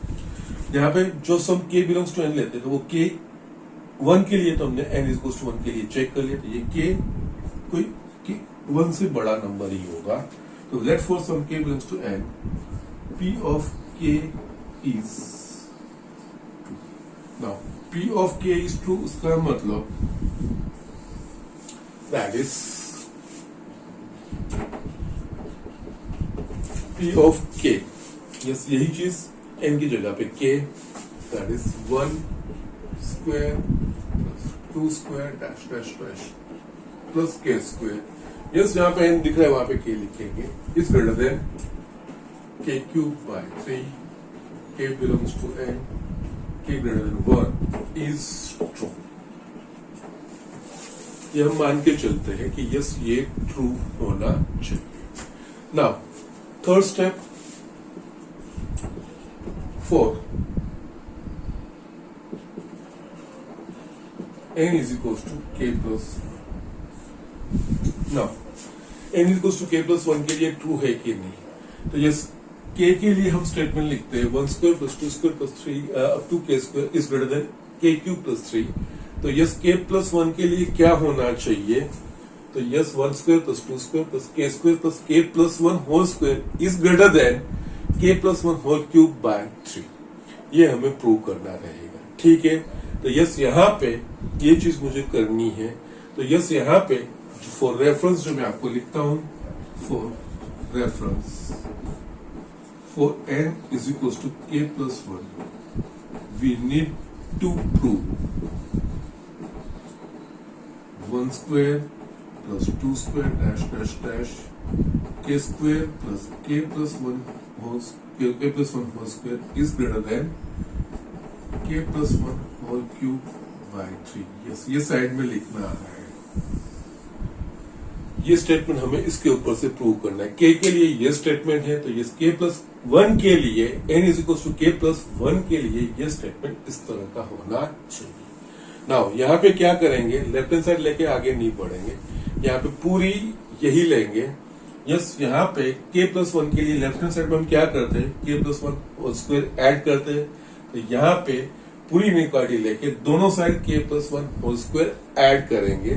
यहाँ पे जो सम k बिलोंग्स टू n लेते हैं तो वो k 1 के लिए तो हमने n इज इक्वल टू 1 के लिए चेक कर लिया, तो ये k कोई 1 से बड़ा नंबर ही होगा। तो let for some k belongs to n p of k is 2। Now p of k is 2 उसका मतलब that is p of k yes यही चीज n की जगह पे k that is 1 square plus 2 square dash dash dash plus k square. Yes यहाँ पे n दिख रहा है वहां पे k लिखेंगे is greater than k cube by 3 k belongs to n k greater than 1 is true. ये हम मान के चलते हैं कि यस ये ट्रू होना चाहिए। Now third step 4 n is equals to k plus now n is equals to k plus 1 के लिए ट्रू है कि नहीं? तो यस k के लिए हम स्टेटमेंट लिखते हैं 1 square plus 2 square plus 3 up to k square is greater than k cube plus 3। तो यस k प्लस 1 के लिए क्या होना चाहिए? तो yes 1 square plus 2 square plus k square plus k plus 1 whole square is greater than k plus 1 whole cube by 3। ये हमें prove करना रहेगा। ठीक है, तो यस यहाँ पे ये चीज मुझे करनी है। तो यस यहाँ पे फॉर रेफरेंस जो मैं आपको लिखता हूं for reference for n is equal to k plus 1 we need to prove 1 square plus 2 square dash dash dash k square plus k plus 1 whole k plus 1 whole square is greater than k plus 1 whole cube by 3। Yes ये side में लिखना है। ये statement हमें इसके ऊपर से prove करना है। k के लिए ये स्टेटमेंट है, तो ये k प्लस 1 के लिए n is equal to k plus 1 के लिए ये स्टेटमेंट इस तरह का होना चाहिए। नाउ यहाँ पे क्या करेंगे, लेफ्ट हैंड साइड लेके आगे नहीं बढ़ेंगे, यहाँ पे पूरी यही लेंगे। यस यहाँ पे k प्लस 1 के लिए लेफ्ट हैंड साइड में हम क्या करते हैं k प्लस 1 स्क्वायर ऐड करते हैं। तो यहाँ पे पूरी इनइक्वालिटी लेके दोनों side k plus 1 whole square add करेंगे।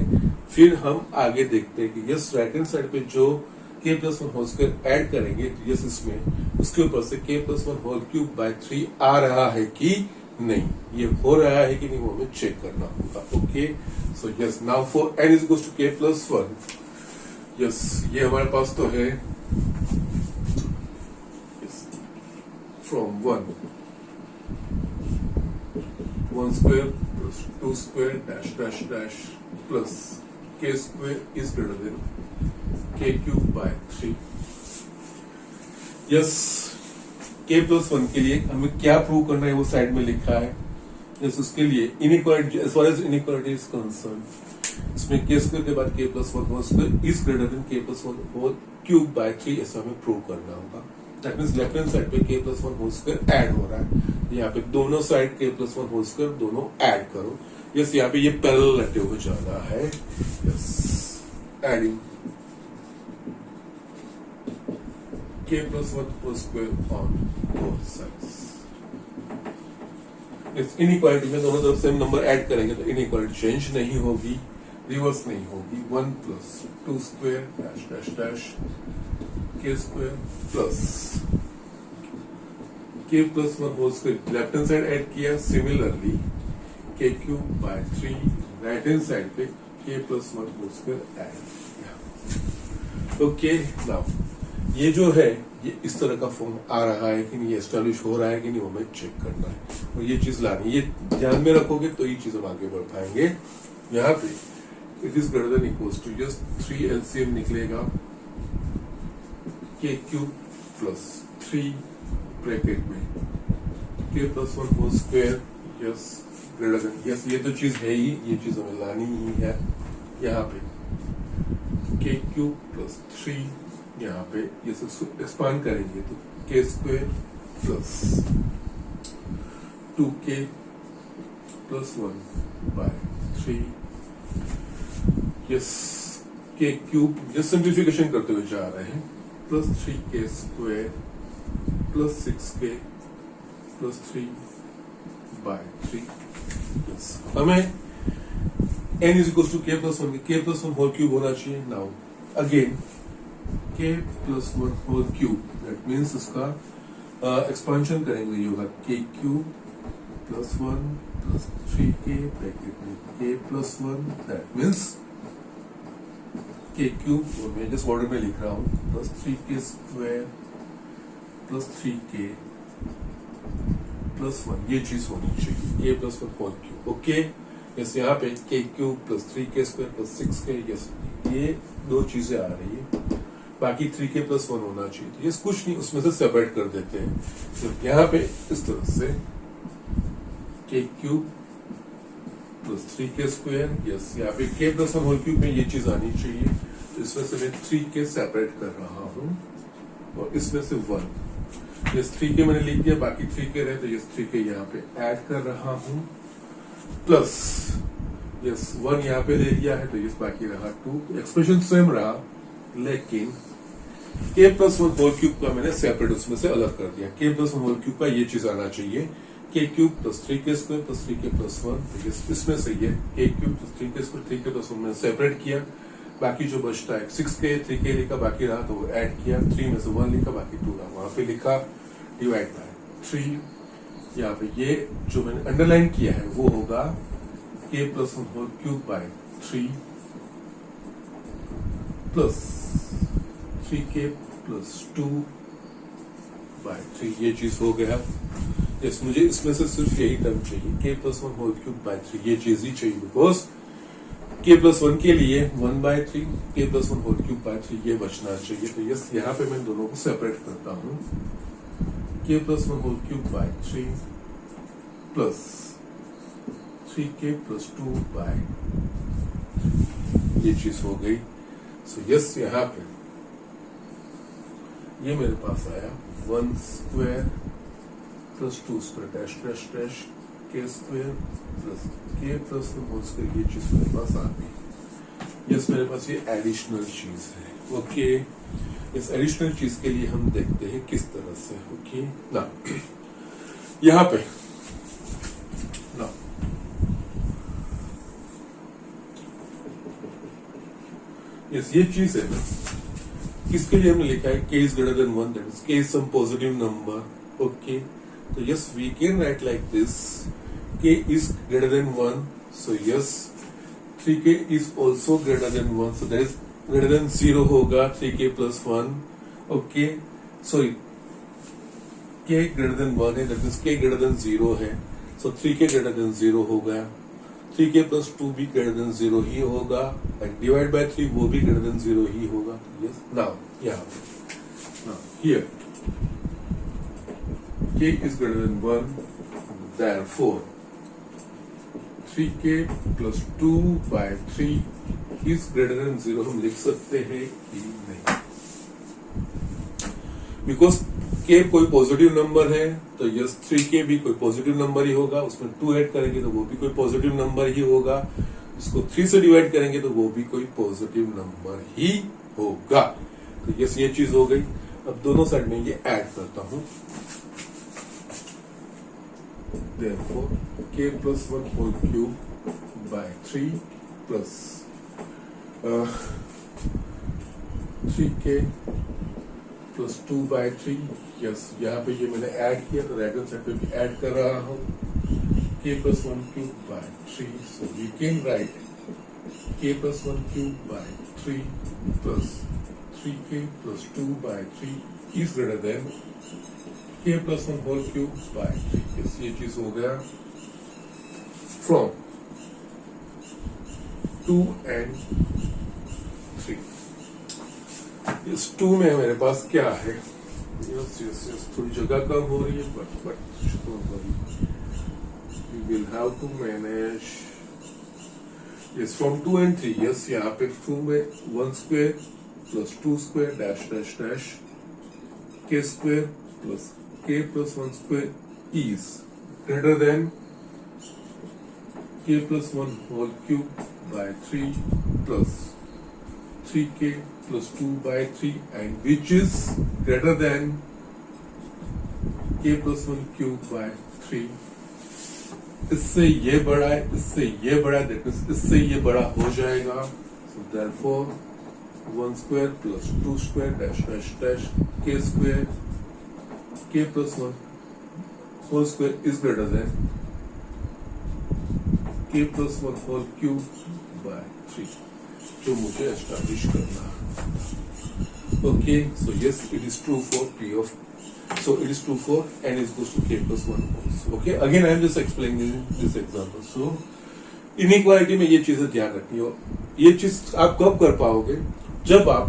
फिर हम आगे देखते हैं कि यस राइट हैंड साइड पे जो k plus 1 whole square add करेंगे तो यस इसमें उसके ऊपर से k plus 1 whole cube by 3 आ रहा है कि नहीं, ये हो रहा है कि नहीं वो हमें चेक करना होगा। Okay, so yes now for n is equal to k plus 1 yes ये हमारे पास तो है from 1 square plus equals to 2 square dash dash dash plus k square is greater than k cube by 3. Yes, k plus 1 के लिए हमें क्या prove करना है वो साइड में लिखा है. यस, उसके लिए inequality, as far as inequality is concerned, इसमें k स्क्वायर के बाद k plus 1 whole square is greater than k plus 1 whole cube by 3 ऐसा हमें प्रूव करना होगा. That means left hand side पे k plus 1 whole square add हो रहा है. यहाँ पे दोनों side k plus 1 whole square दोनों ऐड करो. यस, यहाँ पे ये पैरेलल रहते हुए जा रहा है. Yes, adding k plus 1 whole square on both sides. इस इनइक्वालिटी में दोनों तरफ सेम नंबर ऐड करेंगे तो इनइक्वालिटी चेंज नहीं होगी, रिवर्स नहीं होगी. 1 plus 2 square dash dash dash k square plus k plus 1 whole square left hand side add किया. Similarly k cube by 3 right hand side पे k plus 1 whole square add. Okay, now ये जो है ये इस तरह का फॉर्म आ रहा है कि नहीं, ये एस्टैब्लिश हो रहा है कि नहीं, वो हमें चेक करना है. और ये चीज लानी, ये ध्यान में रखोगे तो ये चीज हम आगे बढ़ पाएंगे. यहाँ पे it is greater than equals to just 3 LCM निकलेगा k क्यूब प्लस 3 ब्रैकेट में k plus 1 whole square. Yes, greater than, yes, ये तो चीज है ही, ये चीज हमें लानी ही है. यहाँ पे k क्यूब प्लस 3, यहाँ पे ये सब एक्सपांड करेंगे तो k square plus 2k plus 1 by 3. Yes, k cube just simplification करते हुए जा रहे हैं. Plus 3k square plus 6k plus 3 by 3. Yes, हमें n is equal to k plus 1, k plus 1 whole cube होना चाहिए. Now again k plus 1 whole cube, that means इसका expansion करेंगे, ये होगा k cube plus 1 plus 3k bracket में k plus 1, that means k cube, और मैं जिस ऑर्डर में लिख रहा हूँ, plus 3k square plus 3k plus 1, ये चीज होनी चाहिए k plus 1 whole cube. Okay, yes, यहाँ पे k cube plus 3k square plus 6k, yes, ये दो चीजें आ रही है. बाकी 3k प्लस 1 होना चाहिए. तो ये कुछ नहीं, उसमें से सेपरेट कर देते हैं. तो यहाँ पे इस तरह से k cube plus 3k square, yes, यहाँ पे k प्लस 1 होल क्यूब में ये चीज आनी चाहिए. तो इसमें से मैं 3k सेपरेट कर रहा हूँ और इसमें से 1. यस, 3k मैंने लिख दिया, बाकी 3k रहे तो यस 3k यहाँ पे ऐड कर रहा हूँ. प्लस यस 1 यहाँ पे ले लिया है तो यस बाकी रहा 2. एक्सप्रेशन सेम रहा, लेकिन k प्लस 1 होल क्यूब का मैंने सेपरेट उसमें से अलग कर दिया. k प्लस 1 होल क्यूब का ये चीज आना चाहिए, k cube plus 3k square plus 3k plus 1. इसमें से ये k cube plus 3k square 3k plus 1 मैंने सेपरेट किया. बाकी जो बचता है 6k 3k लिखा, बाकी रहा तो वो ऐड किया. 3 में से 1 लिखा, बाकी 2 रहा, वहां पे लिखा डिवाइड बाय 3. यहाँ पे ये जो मैंने अंडरलाइन किया है वो होगा k plus 1 whole cube by 3 plus 3k plus 2 by 3. ये चीज हो गया. यस, मुझे इसमें से सिर्फ यही टर्म चाहिए, k plus 1 whole cube by 3, ये चीज ही चाहिए. बिकॉज k प्लस 1 के लिए 1 by 3, k plus 1 whole cube by 3 ये बचना चाहिए. तो यस, यहाँ पे मैं दोनों को सेपरेट करता हूँ. k plus 1 whole cube by 3 plus 3k plus 2 by 3, ये चीज हो गई. सो यस, यहाँ पे ये मेरे पास आया 1 square plus 2 square dash dash dash k square plus k plus 1 whole square, ये चीज मेरे पास आ गई. यस, मेरे पास ये एडिशनल चीज है. ओके, इस एडिशनल चीज के लिए हम देखते हैं किस तरह से. ओके, ना यहाँ पे ना यस, ये चीज है ना, किसके लिए हमने लिखा है k is greater than 1, that is k is some positive number. Okay, so yes, we can write like this, k is greater than 1, so yes 3k is also greater than 1, so that is greater than 0 होगा 3k plus 1. Okay, sorry, k greater than 1 है, that means k greater than 0 है, so 3k greater than 0 हो गया. 3k plus 2 भी greater than 0 ही होगा, and divide by 3 वो भी greater than 0 ही होगा. Yes. Now here k is greater than 1, therefore 3k plus 2 by 3 is greater than 0 हम लिख सकते हैं कि नहीं, बिकॉज k कोई पॉजिटिव नंबर है तो यस 3k भी कोई पॉजिटिव नंबर ही होगा, उसमें 2 ऐड करेंगे तो वो भी कोई पॉजिटिव नंबर ही होगा, इसको 3 से डिवाइड करेंगे तो वो भी कोई पॉजिटिव नंबर ही होगा. तो यस ये चीज हो गई. अब दोनों साइड में ये ऐड करता हूं. Therefore k plus 1 whole cube by 3 plus 3k plus 2 by 3. Yes यहाँ पे ये मैंने ऐड किया तो राइट हैंड साइड पे भी ऐड कर रहा हूँ. k plus 1 cube by 3. So we can write k plus 1 cube by 3 plus 3k plus 2 by 3 is greater than k plus 1 whole cube by 3. yes ये चीज हो गया. From 2 and 3. इस 2 में मेरे पास क्या है? यस थोड़ी जगह कम हो रही है, but we will have to manage. yes from 2 and 3. yes यहाँ पे 2 में 1 square plus 2 square dash dash dash k square plus k plus 1 square is greater than k plus 1 whole cube by 3 plus 3k plus 2 by 3 and which is greater than k plus 1 cube by 3. इससे ये बड़ा है, इससे ये बड़ा है, that means इससे ये बड़ा हो जाएगा. So therefore 1 square plus 2 square dash dash dash k square k plus 1 whole square is greater than k plus 1 whole cube by 3. जो मुझे एस्टैब्लिश करना है. Okay, so yes, it is true for P of. So it is true for n is equals to k plus 1 also. Okay, again I am just explaining this example. So inequality में ये चीजें ध्यान रखनी हो. ये चीज आप कब कर पाओगे? जब आप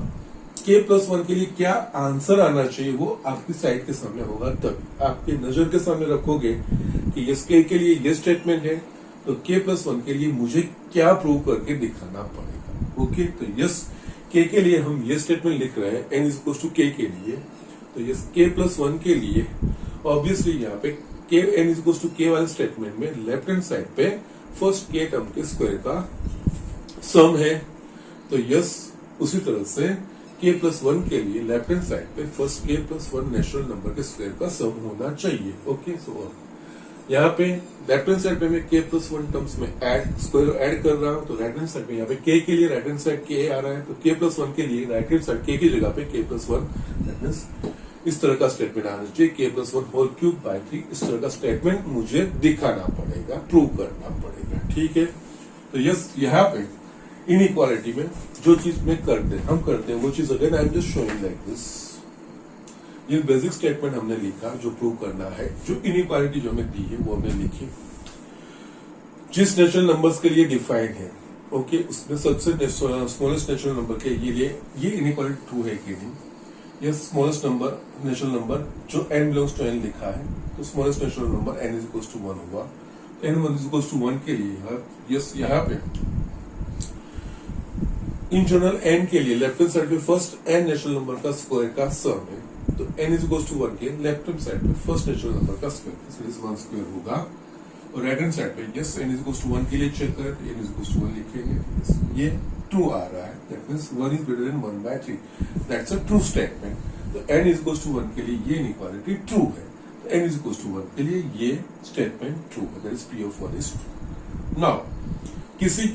k plus 1 के लिए क्या आंसर आना चाहिए वो आपकी साइड के सामने होगा. तब आपके नजर के सामने रखोगे कि यस k के लिए ये स्टेटमेंट है तो k plus 1 के लिए मुझे क्या प्रूव करके दिखाना पड़ेगा. ओके, तो यस k के लिए हम ये स्टेटमेंट लिख रहे हैं n is equal to k के लिए. तो यस k plus 1 के लिए ऑब्वियसली यहाँ पे k n is equal to k वाले स्टेटमेंट में लेफ्ट हैंड साइड पे फर्स्ट k टर्म के स्क्वायर का सम है. तो यस उसी तरह से k plus 1 के लिए लेफ्ट हैंड साइड पे first k plus 1 natural number के स्क्वायर का सम होना चाहिए. ओके, सो यहाँ पे लेफ्ट हैंड साइड पे मैं k plus 1 टर्म्स में स्क्वायर ऐड कर रहा हूँ. तो राइट हैंड साइड पे यहाँ पे k के लिए राइट हैंड साइड k आ रहा है. तो k plus 1 के लिए राइट हैंड साइड k की जगह पे k plus 1 दैट मींस इस तरह का स्टेटमेंट आना चाहिए. k plus 1 whole cube by 3 इस तरह का स्टेटमेंट मुझे दिखाना पड़ेगा, प्रूव करना पड़ेगा. ठीक है, तो यस यहाँ पे इनइक्वालिटी में जो चीज में हम करते हैं वो चीज again I am just showing like this. ये बेसिक स्टेटमेंट हमने लिखा जो प्रूव करना है. जो इनइक्वालिटी जो हमें दी है वो हमने लिखी जिस नेचुरल नंबर्स के लिए डिफाइंड है. ओके, उसमें सबसे स्मॉलेस्ट नेचुरल नंबर के लिए ये इनइक्वालिटी ट्रू है कि नहीं. ये स्मॉलेस्ट नंबर नेचुरल नंबर जो n बिलोंग्स टू n लिखा है तो smallest natural number n is equal to 1 होगा. n 1 इज इक्वल टू 1 के लिए यस यहाँ पे इन जनरल n के लिए लेफ्ट हैंड साइड पे फर्स्ट n नेचुरल नंबर का स्क्वायर का सम है. तो n इज इक्वल टू 1 के लेफ्ट हैंड साइड पे फर्स्ट नेचुरल नंबर का स्क्वायर इज 1 स्क्वायर होगा. और राइट हैंड साइड पे yes n is equal to 1 के लिए चेक करें तो n इज इक्वल टू 1 लिखेंगे. yes, ये ट्रू आ रहा है. That means 1 is greater than 1 by 3. That's a true statement. तो n इज इक्वल टू 1 के लिए ये इनइक्वालिटी ट्रू है. तो n इज इक्वल टू 1 के लिए ये स्टेटमेंट ट्रू है. That is p of 1 is true. Now किसी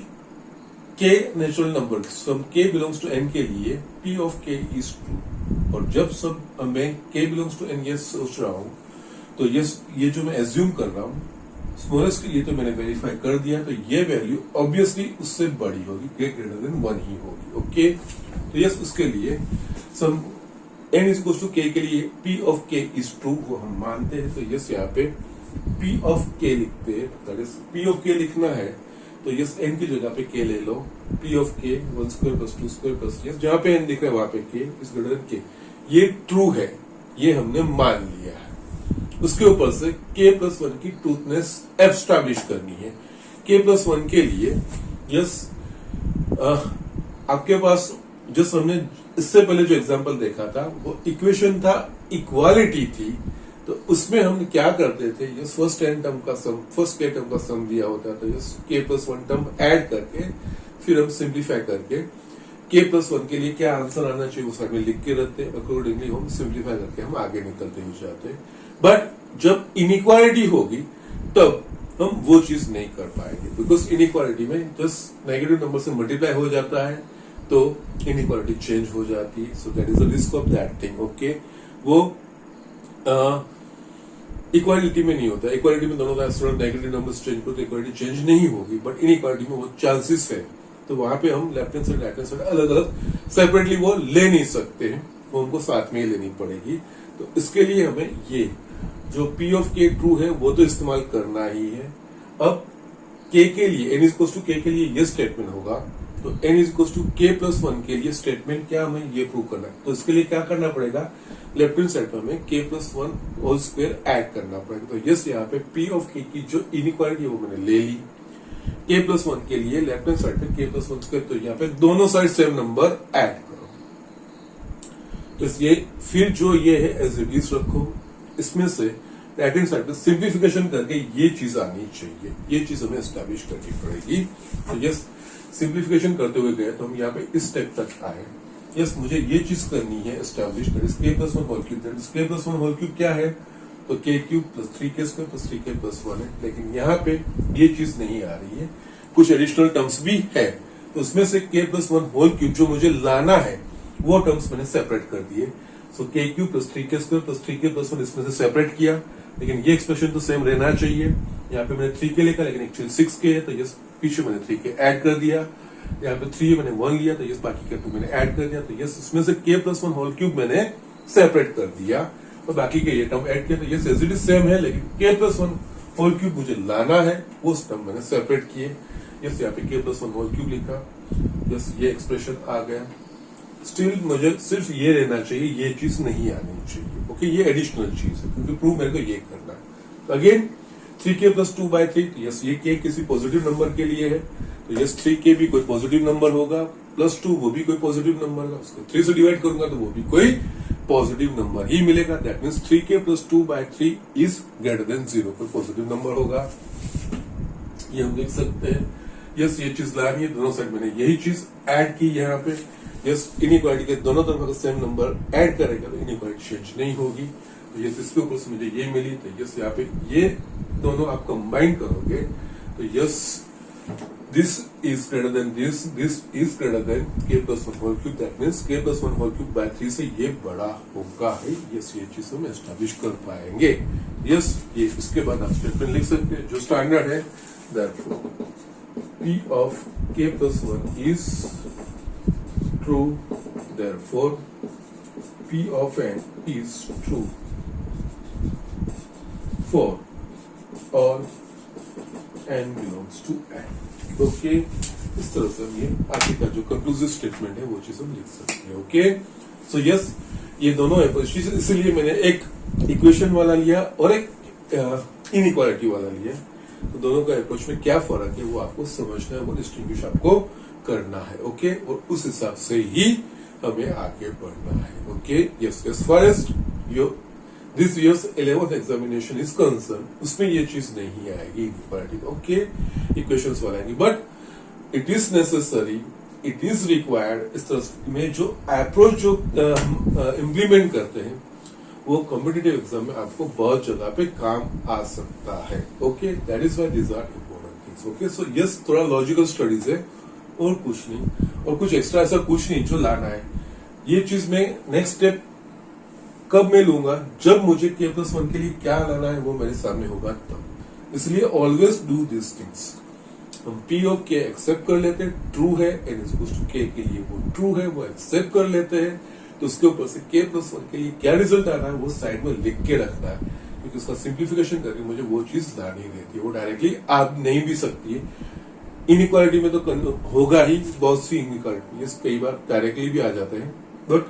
k natural number some k belongs to n के लिए p of k is true. और जब सब मैं k बिलोंग्स टू n ये सोच रहा हूं तो ये जो मैं एज्यूम कर रहा हूं स्मॉलेस्ट के लिए तो मैंने वेरीफाई कर दिया. तो ये वैल्यू ऑब्वियसली उससे बड़ी होगी, ग्रेटर देन 1 ही होगी. ओके, तो यस उसके लिए some n is equal to k के लिए p of k is true वो हम मानते हैं. तो यस यहाँ पे p ऑफ k लिखते हैं. That is p of k लिखना है तो यस एन की जगह पे के ले लो, पी ऑफ के 1 square plus 2 square plus yes, जहां पे एन दिख रहा है वहां पे के इज ग्रेटर देन के, ये ट्रू है, ये हमने मान लिया है। उसके ऊपर से k प्लस 1 की ट्रूथनेस एस्टैब्लिश करनी है। k प्लस 1 के लिए यस आपके पास जो हमने इससे पहले जो एग्जांपल देखा था वो इक्वेशन था, इक्वालिटी थी, तो उसमें हम क्या करते थे, ये फर्स्ट n टर्म का सम, फर्स्ट k टर्म का सम दिया होता था, yes k plus 1 term add करके फिर हम सिंप्लीफाई करके k प्लस 1 के लिए क्या आंसर आना चाहिए वो साइड में लिख के रखते, अकॉर्डिंगली हम सिंप्लीफाई करके हम आगे निकलते ही जाते। बट जब इनइक्वालिटी होगी तब हम वो चीज नहीं कर पाएंगे, बिकॉज इनइक्वालिटी में जस्ट नेगेटिव नंबर से मल्टीप्लाई हो जाता है तो इनइक्वालिटी चेंज हो जाती है। So that is the risk of that thing. Okay, वो इक्वालिटी में नहीं होता, इक्वालिटी में दोनों का नेगेटिव नंबर्स चेंज करो तो इक्वालिटी चेंज नहीं होगी, बट इनइक्वालिटी में वो चांसेस है, तो वहां पे हम left hand side right hand side अलग अलग सेपरेटली वो ले नहीं सकते हैं, वो हमको साथ में ही लेनी पड़ेगी। तो इसके लिए हमें ये जो P ऑफ K ट्रू है वो तो इस्तेमाल करना ही है। अब K के लिए n इक्वल्स टू K के लिए ये स्टेटमेंट होगा, तो n equals to K plus 1 के लिए स्टेटमेंट क्या हमें ये प्रूव करना है, तो इसके लिए क्या करना पड़ेगा, लेफ्ट हैंड साइड पर हमें K plus 1 whole square add करना पड़ेगा। तो यस यहाँ पे P ऑफ K की जो इनइक्वालिटी है वो मैंने ले ली, K प्लस 1 के लिए लेफ्ट हैंड साइड पे K प्लस 1 स्क्वायर, तो यहाँ पे दोनों साइड सेम नंबर ऐड करो। तो ये फिर जो ये है एज इट इज रखो, इसमें से राइट हैंड साइड पे सिंप्लीफिकेशन करके ये चीज आनी चाहिए, ये चीज हमें एस्टैब्लिश करनी पड़ेगी। तो यस सिंप्लीफिकेशन करते हुए गए तो हम यहाँ पे इस स्टेप तक आए। यस मुझे ये चीज करनी है एस्टैब्लिश कर, K plus 1 whole cube, K plus 1 whole cube क्या है, तो K cube plus 3K square plus 3K plus 1 है, लेकिन यहाँ पे ये चीज नहीं आ रही है, कुछ एडिशनल टर्म्स भी है, तो उसमें से K प्लस 1 होल क्यूब जो मुझे लाना है वो टर्म्स मैंने सेपरेट कर दिए। सो K cube plus 3K square plus 3K plus 1 इसमें से सेपरेट किया, लेकिन ये एक्सप्रेशन तो सेम रहना चाहिए। यहाँ पे मैंने 3K लिखा लेकिन एक्चुअली 6K है, तो यस पीछे मैंने 3K ऐड कर दिया, यहाँ पे 3 मैंने 1 लिया, तो यस बाकी का 2 मैंने ऐड कर दिया, तो यस इसमें से K प्लस 1 होल क्यूब मैंने सेपरेट कर दिया, तो बाकी के ये टर्म ऐड किया, तो yes as it is same है, लेकिन K प्लस 1 होल क्यूब मुझे लाना है, उस टर्म मैंने सेपरेट किए। यस यहाँ पे K प्लस 1 होल क्यूब लिखा, यस ये एक्सप्रेशन आ गया। स्टिल मुझे सिर्फ ये रहना चाहिए, ये चीज नहीं आनी चाहिए। ओके, ये एडिशनल चीज है क्योंकि प्रूव मेरे को ये करना है। तो अगेन 3K प्लस 2/3, यस ये K किसी पॉजिटिव नंबर के लिए है, तो यस 3K भी कोई पॉजिटिव नंबर होगा, प्लस 2 वो भी कोई पॉजिटिव नंबर होगा, उसको 3 से डिवाइड करूंगा तो वो भी कोई पॉजिटिव नंबर ही मिलेगा। That means 3K plus 2/3 is greater then 0, कोई पॉजिटिव नंबर होगा, ये हम देख सकते हैं। यस ये चीज लानी है, दोनों साइड मैंने यही चीज ऐड की यहाँ पे। यस इनइक्वालिटी के दोनों तरफ अगर सेम नंबर ऐड करेगा तो इनइक्वालिटी चेंज नहीं होगी। तो यस इसके ऊपर से मुझे ये मिली, तो यस यहाँ पे ये दोनों आप कंबाइन करोगे तो yes this is greater than this is greater than K plus 1 whole cube, that means K plus 1 whole cube by 3 से ये बड़ा होगा है। यस ये चीज हम एस्टैब्लिश कर पाएंगे। यस ये इसके बाद आप स्टेटमेंट लिख सकते हैं जो स्टैंडर्ड है, therefore P of K plus 1 is true, therefore P of n is true for all n belongs to n. Okay, इस तरह से हम ये आगे का जो कंक्लूसिव स्टेटमेंट है वो चीज हम लिख सकते हैं। ओके, सो यस ये दोनों अप्रोच, इसलिए मैंने एक इक्वेशन वाला लिया और एक इनइक्वालिटी वाला लिया, तो दोनों का अप्रोच में क्या फर्क है वो आपको समझना है, वो डिस्टिंग्विश आपको करना है। ओके, और उस हिसाब से ही हमें आगे बढ़ना है। Okay, yes as far as this years 11th examination is concern, उसमें ये चीज नहीं आएगी इनइक्वालिटी। ओके, इक्वेशंस वाला आएंगी, but it is necessary, it is required. इस तरह में जो अप्रोच जो इम्प्लीमेंट करते हैं वो कॉम्पिटिटिव एग्जाम में आपको बहुत जगह पे काम आ सकता है। Okay, that is why these are important things. Okay, so yes थोड़ा लॉजिकल स्टडीज है और कुछ नहीं, और कुछ एक्स्ट्रा ऐसा कुछ नहीं जो लाना है। ये चीज मैं नेक्स्ट स्टेप कब मैं लूंगा, जब मुझे K प्लस 1 के लिए क्या लाना है वो मेरे सामने होगा तब। इसलिए ऑलवेज डू दिस थिंग्स। हम P ऑफ K एक्सेप्ट कर लेते हैं, ट्रू है, n is equals to K के लिए वो ट्रू है, वो एक्सेप्ट कर लेते हैं, तो उसके ऊपर से K प्लस 1 के लिए क्या रिजल्ट आना है वो साइड में लिख के रखना है, क्योंकि उसका सिंप्लीफिकेशन करके मुझे वो चीज लानी रहती है, वो डायरेक्टली आ नहीं भी सकती है। इनइक्वालिटी में तो होगा ही, बहुत सी इनइक्वालिटी कई बार डायरेक्टली भी आ जाते हैं, बट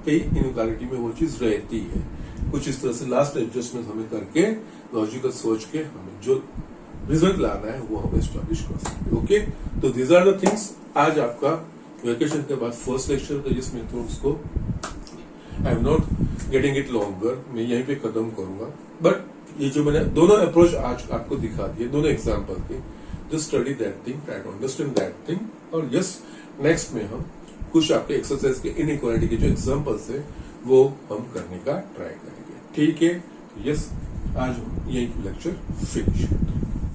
कई इनइक्वालिटी में वो चीज रहती है। कुछ इस तरह से लास्ट एडजस्टमेंट हमें करके लॉजिकल सोच के हमें जो रिजल्ट लाना है वो हम एस्टैब्लिश कर सकते हैं। ओके, तो दीज आर द थिंग्स। आज आपका वेकेशन के बाद फर्स्ट लेक्चर था, जिसमें तो उसको I am not getting it longer, मैं यहीं पे खत्म करूंगा। बट ये जो मैंने दोनों अप्रोच आज आपको दिखा दिए, दोनों एग्जाम्पल के, just study that thing, try to understand that thing, और यस नेक्स्ट में हम कुछ आपके एक्सरसाइज के इनइक्वालिटी के जो एग्जाम्पल्स है वो हम करने का ट्राई करेंगे। ठीक है, यस आज यही लेक्चर फिनिश।